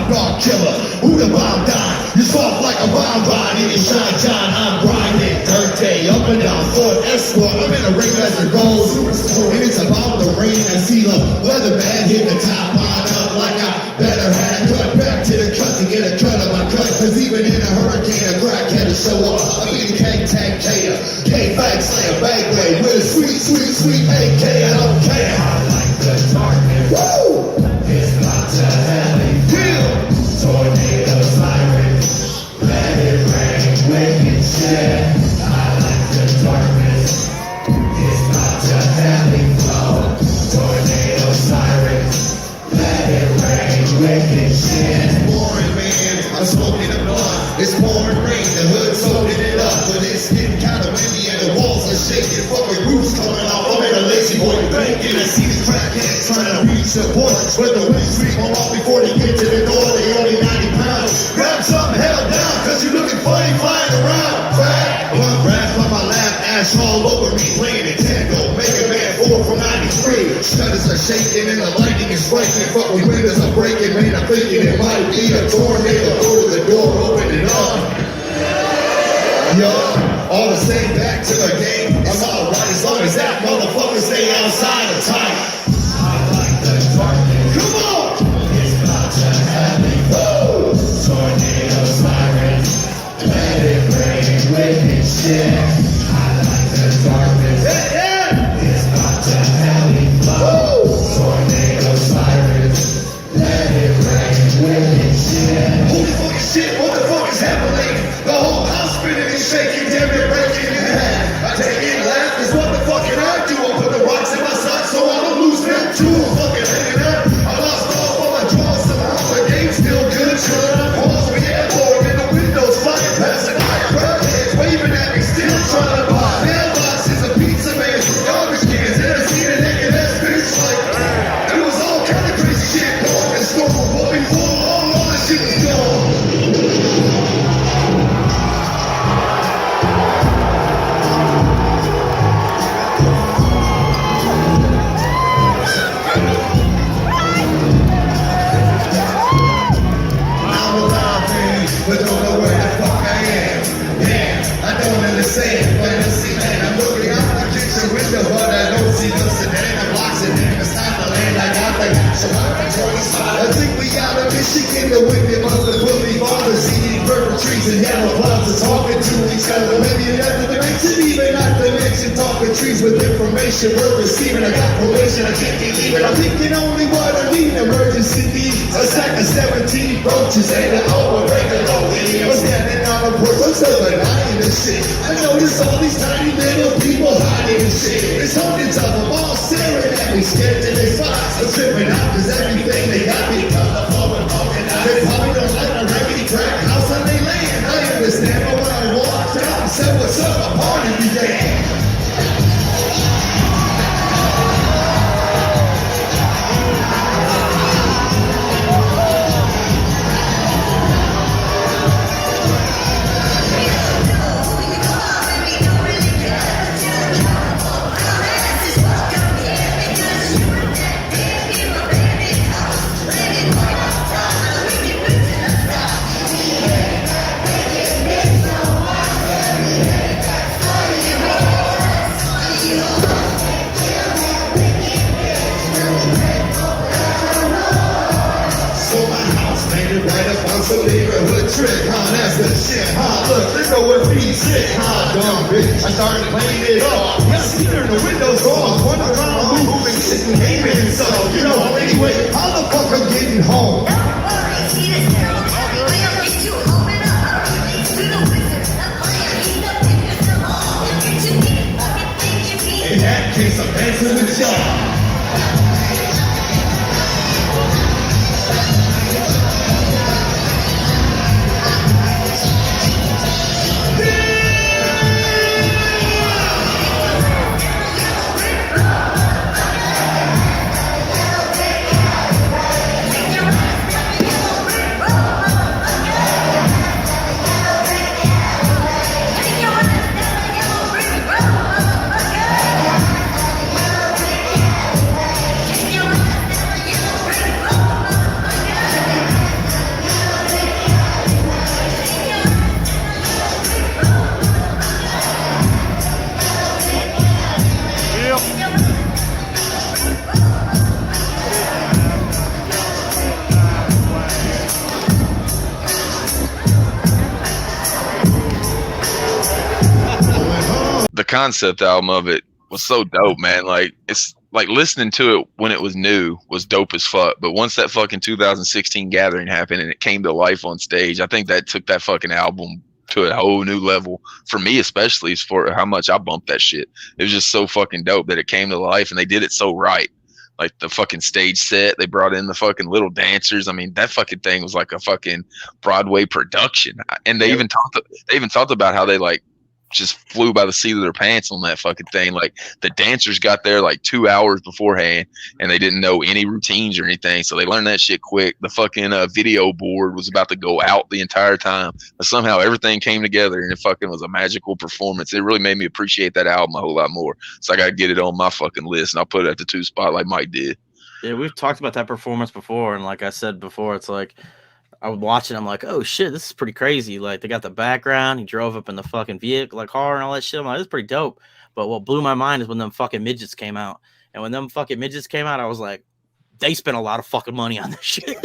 top dog killer. Who the bomb die? You soft like a bonbon. In your shine John, I'm grinding. Dirty, up and down, Ford Escort. I'm in a ring as it goes. And it's about the rain. I see the weatherman hit the top on up like I better had cut back to the cut to get a cut of my cut. Cause even in a hurricane, a crack had to show up. I mean, K-Tank K-A, K-Fag Slayer, Bagway with a sweet, sweet, sweet AK. I don't care. I like the darkness. Woo! It's not to hell and feel. Tornado sirens. Let it rain, wicked shit. I like the darkness. It's not to hell and flow. Tornado sirens. Let it rain, wicked shit. Pouring man, I'm smoking a blunt. It's pouring rain, the hood's soaking it up. But it's getting kind of windy and the walls are shaking. Fucking roofs coming off. I'm in a lazy boy thinking. I see the crackheads trying to reach the point where the wings sweep them off before they get to the door. They only 90 pounds. Grab something held down, cause you're looking funny flying around. Crack, one grab on my lap, ash all over me, playing Nintendo. Mega Man 4 from 93. Shutters are shaking and the lightning is striking. Fucking windows are breaking, man, I'm thinking it might be a tornado. Go to the door, open it up. Yo, all the same, back to the game. I'm alright as long as that motherfucker stay outside of tight. I like the darkness. Come on! It's about to happen. Woo! Tornado sirens. Let it rain, wicked shit. I like the darkness. Hey, yeah! It's about to happen. Woo! Tornado sirens. Let it rain, wicked shit. Holy fucking shit, what the fuck is happening? The whole house spinning and shaking, damn it, breaking in half. I take it, laugh, cause what the fuck can I do? I put the rocks in my socks so I don't lose them too. I'm fucking hanging out. I lost all of my drawers somehow. The game's still good. Shut up, pause me at Lord. In the windows, flying past the crackheads waving at me, still trying to buy mailboxes, a pizza man, garbage cans, and I see the naked ass bitch like it was all kind of crazy shit going in store. But before long, all that shit was gone. But don't know where the fuck I am. Damn, I don't understand. Fantasy land, I'm looking out the kitchen window, but I don't see no sedan. Blocks and then it's time to land. I got the so I think we out of Michigan. The wicked must have put me on the CD. Purple trees and yellow clouds are talking to each other. Maybe that's the dimension, even not the dimension. Talking trees with information. We're receiving. I got probation. I can't believe it. I'm thinking only what I need. Emergency needs a sack of 17 roaches and an overbreaker. I'm standing on a porch, I'm still denying this shit. I notice all these tiny little people hiding shit. There's hundreds of them all staring at me, scared to their spots. I'm tripping out cause everything they got me colorful and broken out. They probably don't like a raggedy crack house on they land. I understand, but when I walked out and said what's up, a party began. Some neighborhood trick, that's the shit, look, they know what beat sick, dumb bitch, I started playing it off, Peter in the windows off, run around, moving, sitting, gaming, so, you know, anyway, how the fuck I'm getting home? In that case, I'm dancing with y'all. concept album of it was so dope, man. Like it's like listening to it when it was new was dope as fuck. But once that fucking 2016 gathering happened and it came to life on stage, I think that took that fucking album to a whole new level for me, especially as for how much I bumped that shit. It was just so fucking dope that it came to life and they did it so right. Like the fucking stage set, they brought in the fucking little dancers. I mean, that fucking thing was like a fucking Broadway production. And they even talked about how they like just flew by the seat of their pants on that fucking thing. Like the dancers got there like 2 hours beforehand and they didn't know any routines or anything. So they learned that shit quick. The fucking video board was about to go out the entire time. But somehow everything came together and it fucking was a magical performance. It really made me appreciate that album a whole lot more. So I got to get it on my fucking list and I'll put it at the 2 spot like Mike did. Yeah, we've talked about that performance before. And like I said before, it's like, I was watching. I'm like, oh shit, this is pretty crazy. Like they got the background. He drove up in the fucking vehicle, like car and all that shit. I'm like, this is pretty dope. But what blew my mind is when them fucking midgets came out. And when them fucking midgets came out, I was like, they spent a lot of fucking money on this shit.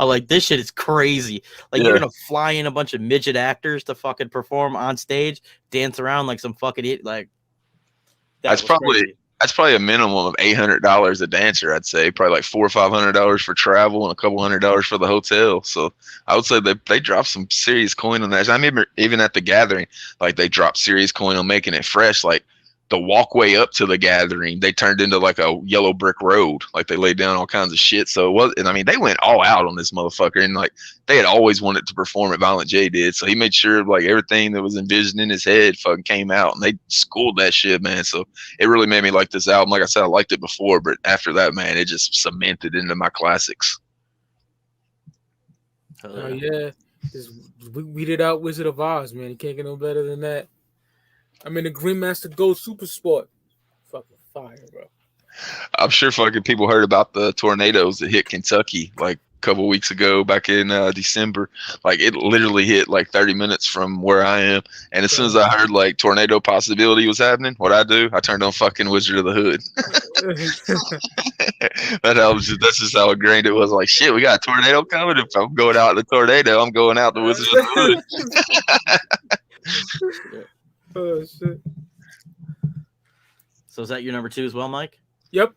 I'm like, this shit is crazy. Like you're gonna fly in a bunch of midget actors to fucking perform on stage, dance around like some fucking idiot. Like that's probably a minimum of $800 a dancer. I'd say probably like $400 or $500 for travel and a couple $100 for the hotel. So I would say they dropped some serious coin on that. I remember even at the gathering, like they dropped serious coin on making it fresh. Like the walkway up to the gathering, they turned into like a yellow brick road. Like they laid down all kinds of shit. So it was, and I mean, they went all out on this motherfucker, and like they had always wanted to perform it. Violent J did, so he made sure like everything that was envisioned in his head fucking came out, and they schooled that shit, man. So it really made me like this album. Like I said, I liked it before, but after that, man, it just cemented into my classics. Oh yeah, just weeded out Wizard of Oz, man. You can't get no better than that. I'm in the Green Master Gold Super Sport. Fucking fire, bro. I'm sure fucking people heard about the tornadoes that hit Kentucky like a couple weeks ago back in December. Like it literally hit like 30 minutes from where I am. And as soon as I heard like tornado possibility was happening, what I do, I turned on fucking Wizard of the Hood. That's just how ingrained it was. Like, shit, we got a tornado coming. If I'm going out in the tornado, I'm going out the Wizard of the Hood. Oh shit. So is that your number 2 as well, Mike? Yep.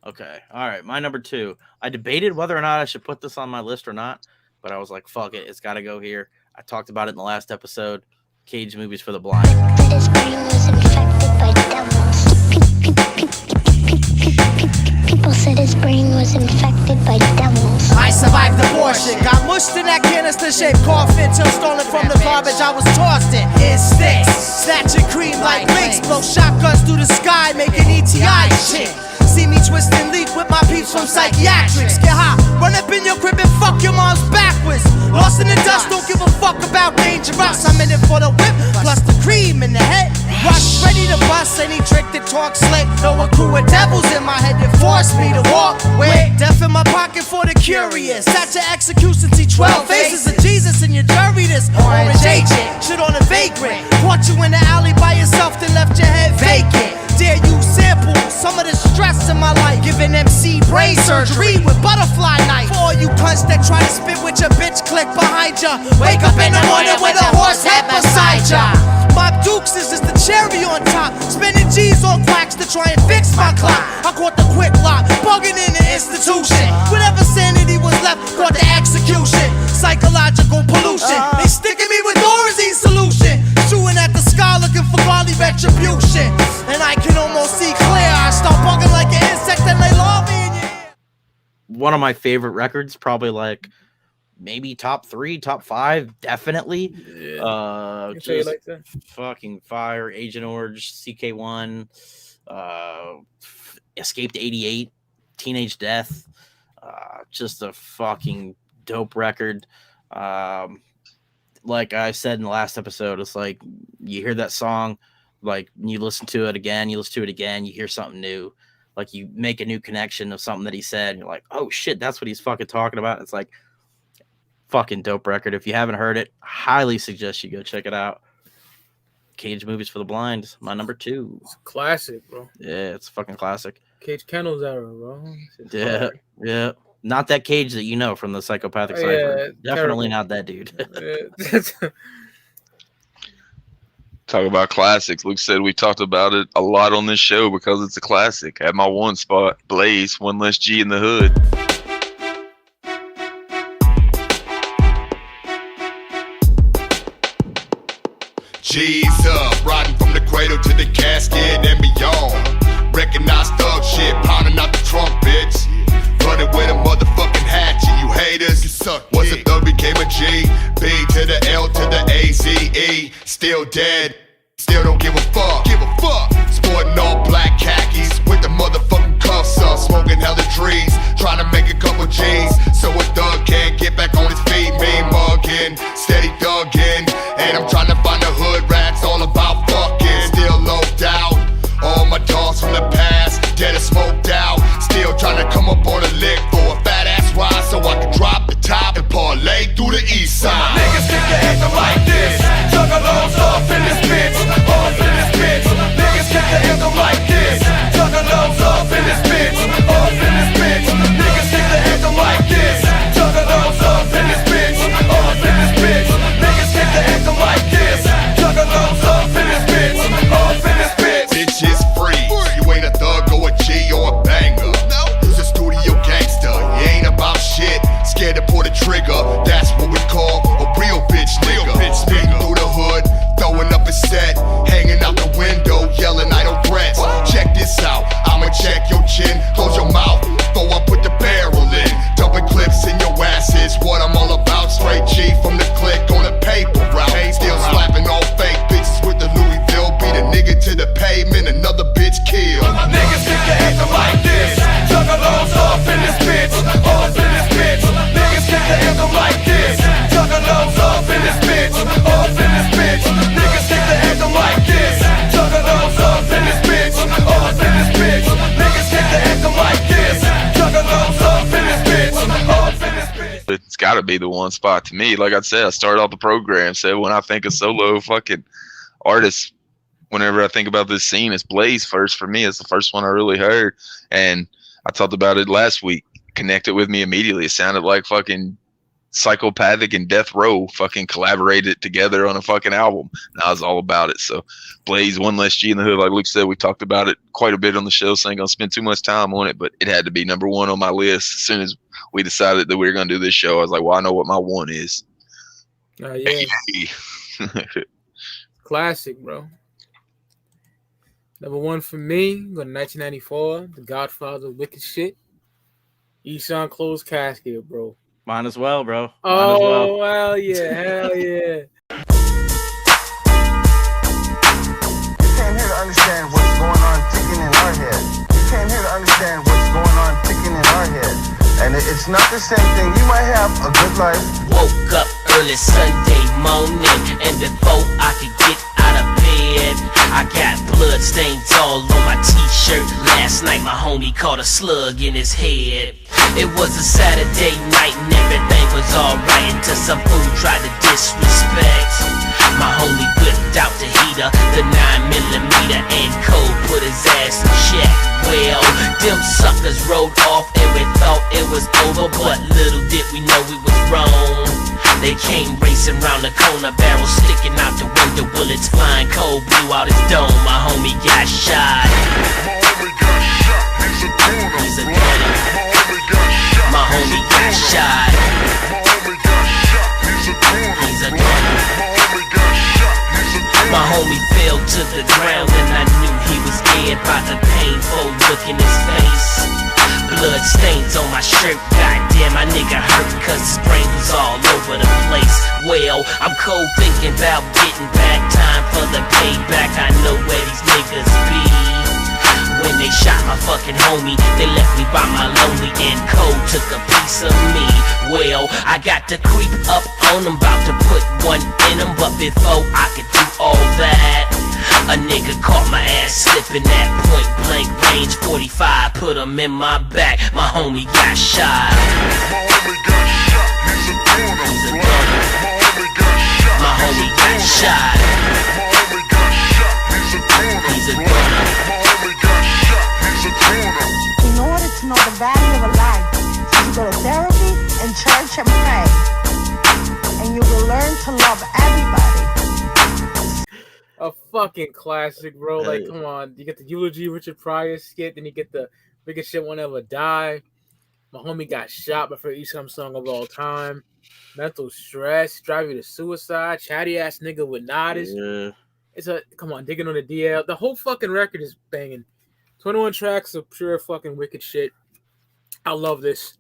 Okay. All right. My number 2. I debated whether or not I should put this on my list or not, but I was like, fuck it. It's got to go here. I talked about it in the last episode. Cage Movies for the Blind. His brain was infected by devils. People said his brain was infected by devils. I survived abortion, got mushed in that canister-shaped coffin till stolen from the garbage I was tossed in. It sticks, snatching cream like blinks, blow shotguns through the sky, making ETI shit. See me twist and leap with my peeps from psychiatrics. Get high, run up in your crib and fuck your mom's backwards. Lost in the dust, don't give a fuck about dangerous. I'm in it for the whip, plus the cream in the head. Rush, ready to bust any trick that talks slick. Know a crew of devils in my head that force me to walk with. Death in my pocket for the curious. At your execution, see 12 faces of Jesus in your jury. This orange agent, shit on a vagrant. Caught you in the alley by yourself, then left your head vacant. Dare you sample some of the stress in my life? Giving MC brain surgery with butterfly knife. For all you cunts that try to spit with your bitch click behind ya. Wake up in the morning with a horse head beside ya. Mob Dukes is just the cherry on top. Spending G's on quacks to try and fix my clock. I caught the quick lock, bugging in the institution. Whatever sanity was left, caught the execution. Psychological pollution. They sticking me with Dorothy's solution. Shooting at the sky looking for godly retribution. And I can almost see clear. I start bugging like an insect and lay larvae in your ear. One of my favorite records, probably like maybe top 3, top 5, definitely. Yeah. Just Like that? fucking fire. Agent Orange, CK1, Escaped 88, Teenage Death. Just a fucking dope record. Like I said in the last episode, it's like you hear that song, like you listen to it again, you hear something new. Like you make a new connection of something that he said, and you're like, oh shit, that's what he's fucking talking about. It's like fucking dope record. If you haven't heard it, highly suggest you go check it out. Cage Movies for the Blind, my number 2. It's a classic, bro. Yeah, it's a fucking classic. Cage Kennels era, bro. Yeah. Not that Cage that you know from the Psychopathic Cypher. Definitely terrible. not that dude. Talk about classics. Luke said we talked about it a lot on this show because it's a classic. At my one spot, Blaze, One Less G in the Hood. G's up, riding from the cradle to the casket and beyond. Recognize thug shit, pounding out the trunk, bitch. Running with a motherfucking hatchet, you haters. Was a thug, became a G. B to the L to the A-Z-E. Still dead, still don't give a fuck. Sporting all black khakis with the motherfucking cuffs up. Smoking hella trees, trying to make a couple G's. So a thug can't get back on his feet. Me mugging, steady thugging. And I'm trying to find the hood rats all about fucking. Still low doubt, all my dogs from the past, dead and smoked out. Still trying to come up on a lick for a fat ass ride so I can drop the top and parlay through the east side. Niggas get the anthem like this. Juggalos off in this bitch. Off in this bitch. Niggas get the anthem like this. Juggalos off in this bitch. Off in this bitch. Niggas get the anthem like this. Juggalos off in this bitch. Off in this bitch. Niggas get the anthem like this. Juggalos off in this bitch. Off in this bitch. Bitch is free. You ain't a thug or a G or a banger. You's a studio gangster. You ain't about shit. Scared to pull the trigger. That's what we call a real bitch nigga. Speeding through the hood, throwing up a set, hanging out the window, yelling idle threats. Check this out. I'ma check your chin. Close your mouth before I put the barrel in. Dumping clips in your ass is what I'm all about. Straight G from the click on the paper route. Still slapping all fake bitches with the Louisville. Beat a nigga to the pavement, another bitch kill. Niggas get the anthem like this. Juggalos off in this bitch. Off in this bitch. Niggas get the anthem like this. Juggalos off in this bitch. Off in this bitch. Niggas get the anthem like this. Juggalos off in this bitch. Off in this bitch. Niggas get the anthem like this. Juggalos off in this bitch. Off in this bitch. It's got to be the one spot to me. Like I said, I started off the program, said when I think of solo fucking artists, whenever I think about this scene, it's Blaze first for me. It's the first one I really heard. And I talked about it last week. Connected with me immediately. It sounded like fucking Psychopathic and Death Row fucking collaborated together on a fucking album. And I was all about it. So Blaze, One Less G in the Hood, like Luke said, we talked about it quite a bit on the show, so I ain't gonna spend too much time on it, but it had to be number one on my list. As soon as we decided that we were gonna do this show, I was like, well, I know what my one is. Yeah. Classic, bro. Number one for me, go to 1994, The Godfather, Wicked Shit. s.o.n Closed Casket, bro. Mine as well, bro. Oh, hell yeah, hell yeah. You came here to understand what's going on ticking in our head. You came here to understand what's going on ticking in our head. And it's not the same thing. You might have a good life. Woke up early Sunday morning, and before I could get out of bed, I got blood stains all on my t-shirt. Last night my homie caught a slug in his head. It was a Saturday night and everything was alright until some fool tried to disrespect. My homie whipped out the heater, the 9mm, and Cole put his ass in check. Well, them suckers rode off and we thought it was over, but little did we know we was wrong. They came racing round the corner, barrel sticking out the window, bullets flying, Cole blew out his dome. My homie got shot. My homie got shot, he's a goner. He's a goner. My homie got shot, My homie got shot. he's a goner. He's a goner. My homie got shot, he's a goner. My homie fell to the ground and I knew he was dead by the painful look in his face. Blood stains on my shirt, goddamn, my nigga hurt cause his brain was all over the place. Well, I'm cold thinking about getting back, time for the payback. I know where these niggas be. When they shot my fucking homie, they left me by my lonely, and Cole took a piece of me. Well, I got to creep up on them, about to put one in them, but before I could do all that, a nigga caught my ass slipping at point blank range. 45 put him in my back. My homie got shot. My homie got shot, he's a goner. He's a goner. My homie got shot, My homie got shot. my homie got shot, he's a goner. He's a goner. My homie got shot, he's a goner. In order to know the value of a life, you go to therapy and church and pray. And you will learn to love everybody. A fucking classic, bro. Like, Hey. come on. You get the eulogy Richard Pryor skit, then you get the biggest shit won't ever die. My homie got shot, my favorite Esham song of all time. Mental stress, drive you to suicide, chatty ass nigga with Noddies. Yeah. It's a come on, digging on the DL. The whole fucking record is banging. 21 tracks of pure fucking wicked shit. I love this.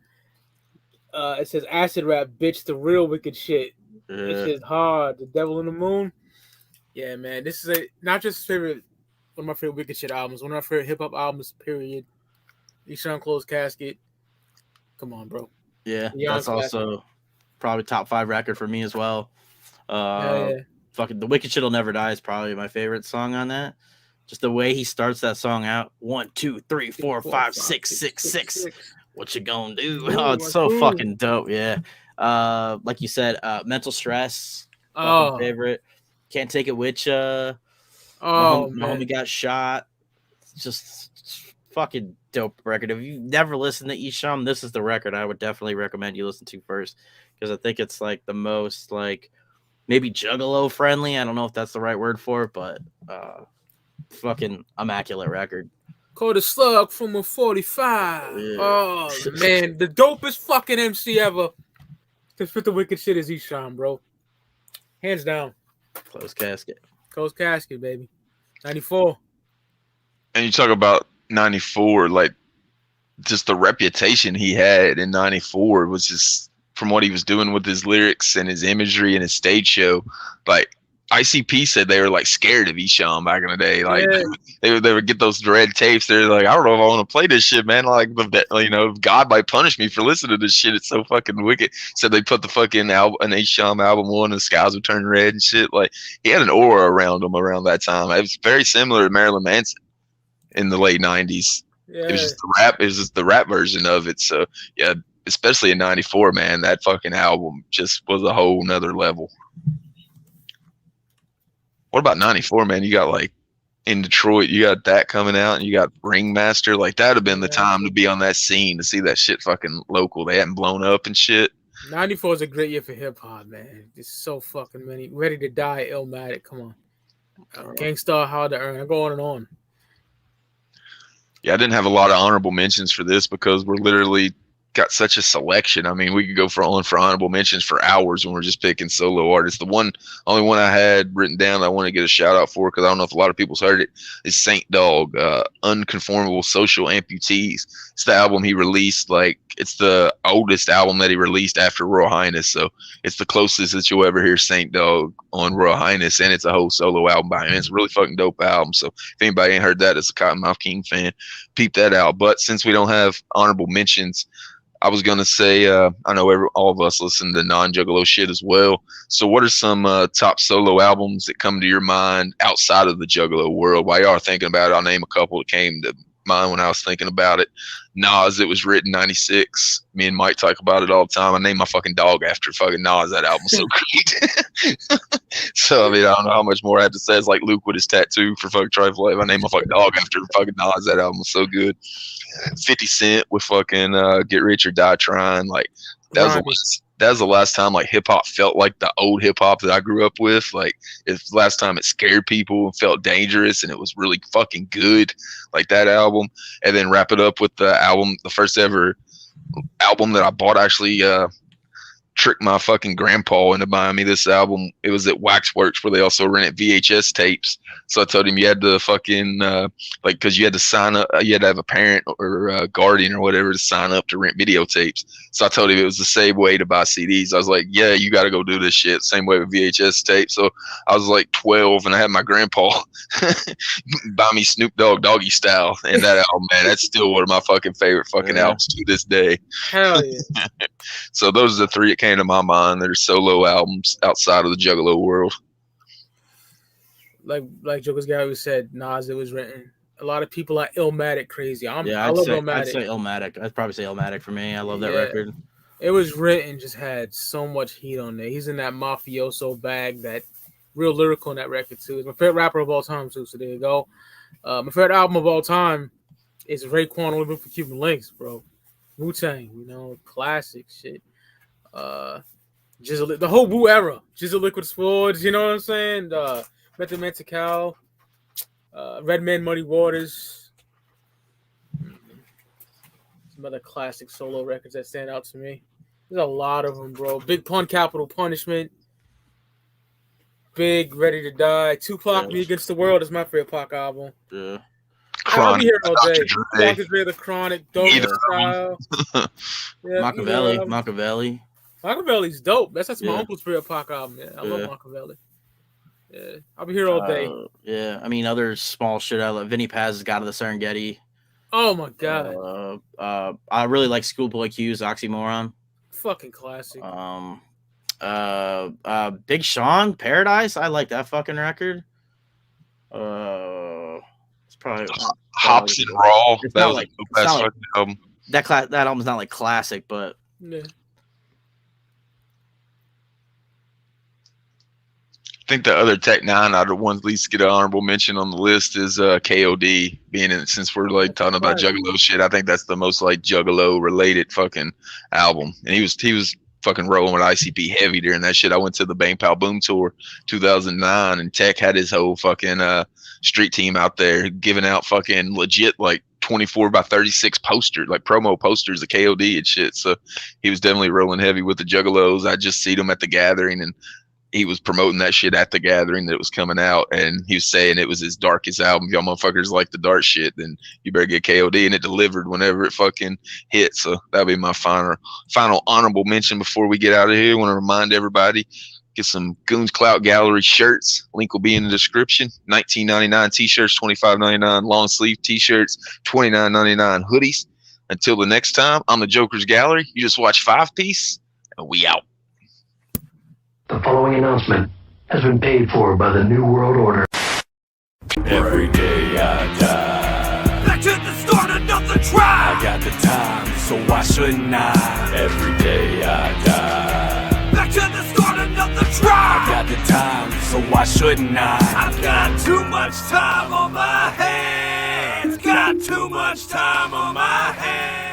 It says acid rap, bitch, the real wicked shit. This Yeah. is hard. The Devil in the Moon. Yeah, man. This is not just his favorite, one of my favorite wicked shit albums. One of my favorite hip hop albums. Period. Esham Closed Casket. Come on, bro. Yeah, Beyond that's classic. also probably top 5 record for me as well. Yeah. Fucking The Wicked Shit'll Never Die is probably my favorite song on that. Just the way he starts that song out. 1, 2, 3, 4, 5, 6, 6, 6. What you gonna do? Oh, it's so fucking dope. Yeah. Like you said, Mental Stress. Fucking favorite. Can't Take It With Ya. My homie got shot. Just fucking dope record. If you've never listened to Esham, this is the record I would definitely recommend you listen to first, because I think it's like the most like maybe juggalo friendly. I don't know if that's the right word for it, but fucking immaculate record. Caught a slug from a 45. Yeah. Oh man, the dopest fucking MC ever to spit the wicked shit is Esham, bro. Hands down. Closed Casket. Closed Casket, baby. 94. And you talk about 94, like just the reputation he had in 94 was just from what he was doing with his lyrics and his imagery and his stage show. Like ICP said they were like scared of Esham back in the day. Like they would get those red tapes. They're like, I don't know if I want to play this shit, man. Like God might punish me for listening to this shit. It's so fucking wicked. So they put the fucking album, an Esham album on, and the skies would turn red and shit. Like he had an aura around him around that time. It was very similar to Marilyn Manson in the late 90s. Yeah. It was just the rap. It was just the rap version of it. So yeah, especially in 94, man, that fucking album just was a whole nother level. What about 94, man? You got like in Detroit, you got that coming out, and you got Ringmaster. Like that'd have been the time to be on that scene to see that shit fucking local. They hadn't blown up and shit. 94 is a great year for hip hop, man. Just so fucking many. Ready to Die, Illmatic. Come on. Gangstar, Hard to Earn. I go on and on. Yeah, I didn't have a lot of honorable mentions for this because we're literally got such a selection. I mean, we could go for honorable mentions for hours when we're just picking solo artists. The only one I had written down I want to get a shout out for, because I don't know if a lot of people's heard it, is Saint Dog, Unconformable Social Amputees. It's the album he released. Like, it's the oldest album that he released after Royal Highness, so it's the closest that you'll ever hear Saint Dog on Royal Highness, and it's a whole solo album by him. It's a really fucking dope album, so if anybody ain't heard that as a Cottonmouth King fan, peep that out. But since we don't have honorable mentions, I was going to say, I know all of us listen to non-juggalo shit as well. So what are some top solo albums that come to your mind outside of the juggalo world? While y'all are thinking about it, I'll name a couple that came to mind when I was thinking about it. Nas, it was written 96. Me and Mike talk about it all the time. I named my fucking dog after fucking Nas. That album's so great. So, I mean, I don't know how much more I have to say. It's like Luke with his tattoo for fucking Trifle Life. I named my fucking dog after fucking Nas. That album was so good. 50 Cent with fucking Get Rich or Die Trying. Like, that was the last time like hip hop felt like the old hip hop that I grew up with. Like, it's the last time it scared people and felt dangerous, and it was really fucking good. Like that album. And then wrap it up with the album, the first ever album that I bought, actually tricked my fucking grandpa into buying me this album. It was at Waxworks, where they also rented VHS tapes. So I told him you had to fucking like, because you had to sign up, you had to have a parent or a guardian or whatever to sign up to rent videotapes. So I told him it was the same way to buy CDs. I was like, yeah, you got to go do this shit. Same way with VHS tapes. So I was like 12, and I had my grandpa buy me Snoop Dogg Doggy Style, and that album, man, that's still one of my fucking favorite fucking albums to this day. Hell yeah. So those are the three that came to my mind that are solo albums outside of the Juggalo world. Like Jokerz Gallery said, Nas, it was written. A lot of people are Illmatic crazy. I I'd love say Illmatic. I'd probably say Illmatic for me. I love that record. It was written, just had so much heat on there. He's in that mafioso bag, that real lyrical in that record too. He's my favorite rapper of all time too. So there you go. My favorite album of all time is Raekwon Living for Cuban Links, bro. Wu-Tang, classic shit. The whole Wu era, Jizzle Liquid Swords, you know what I'm saying? Method Man Tikal, Redman, Muddy Waters. Some other classic solo records that stand out to me. There's a lot of them, bro. Big Pun, Capital Punishment. Big, Ready to Die. Tupac, Me Against the World is my favorite Pac album. Yeah. I'll be here all day. Dre. Dr. Dre, The Chronic, Dope Style. Machiavelli. Machiavelli's dope. That's my uncle's favorite Pac album. Yeah, I love Machiavelli. Yeah, I'll be here all day. Yeah, I mean, other small shit. I love Vinny Paz's God of the Serengeti. Oh my god. I really like Schoolboy Q's Oxymoron. Fucking classic. Big Sean, Paradise. I like that fucking record. It's probably Hops and Raw. It's That not was like- a it's best not like- fucking album. that album's not like classic, but Yeah. I think the other Tech 9 out of ones least get an honorable mention on the list is KOD, being in, since we're like talking about Juggalo shit. I think that's the most like Juggalo related fucking album. And he was fucking rolling with ICP heavy during that shit. I went to the Bang Pow Boom tour 2009 and Tech had his whole fucking street team out there giving out fucking legit like 24 by 36 posters, like promo posters of KOD and shit. So he was definitely rolling heavy with the Juggalos. I just seen him at the gathering and he was promoting that shit at the gathering that was coming out, and he was saying it was his darkest album. If y'all motherfuckers like the dark shit, then you better get KOD, and it delivered whenever it fucking hit. So that'll be my final honorable mention before we get out of here. I want to remind everybody, get some Goon's Clout Gallery shirts. Link will be in the description. $19.99 t-shirts, $25.99 long sleeve t-shirts, $29.99 hoodies. Until the next time, I'm the Jokerz Gallery. You just watch 5-Piece, and we out. The following announcement has been paid for by the New World Order. Every day I die. Back to the start, another try. I got the time, so why shouldn't I? Every day I die. Back to the start, another try. I got the time, so why shouldn't I? I've got too much time on my hands. Got too much time on my hands.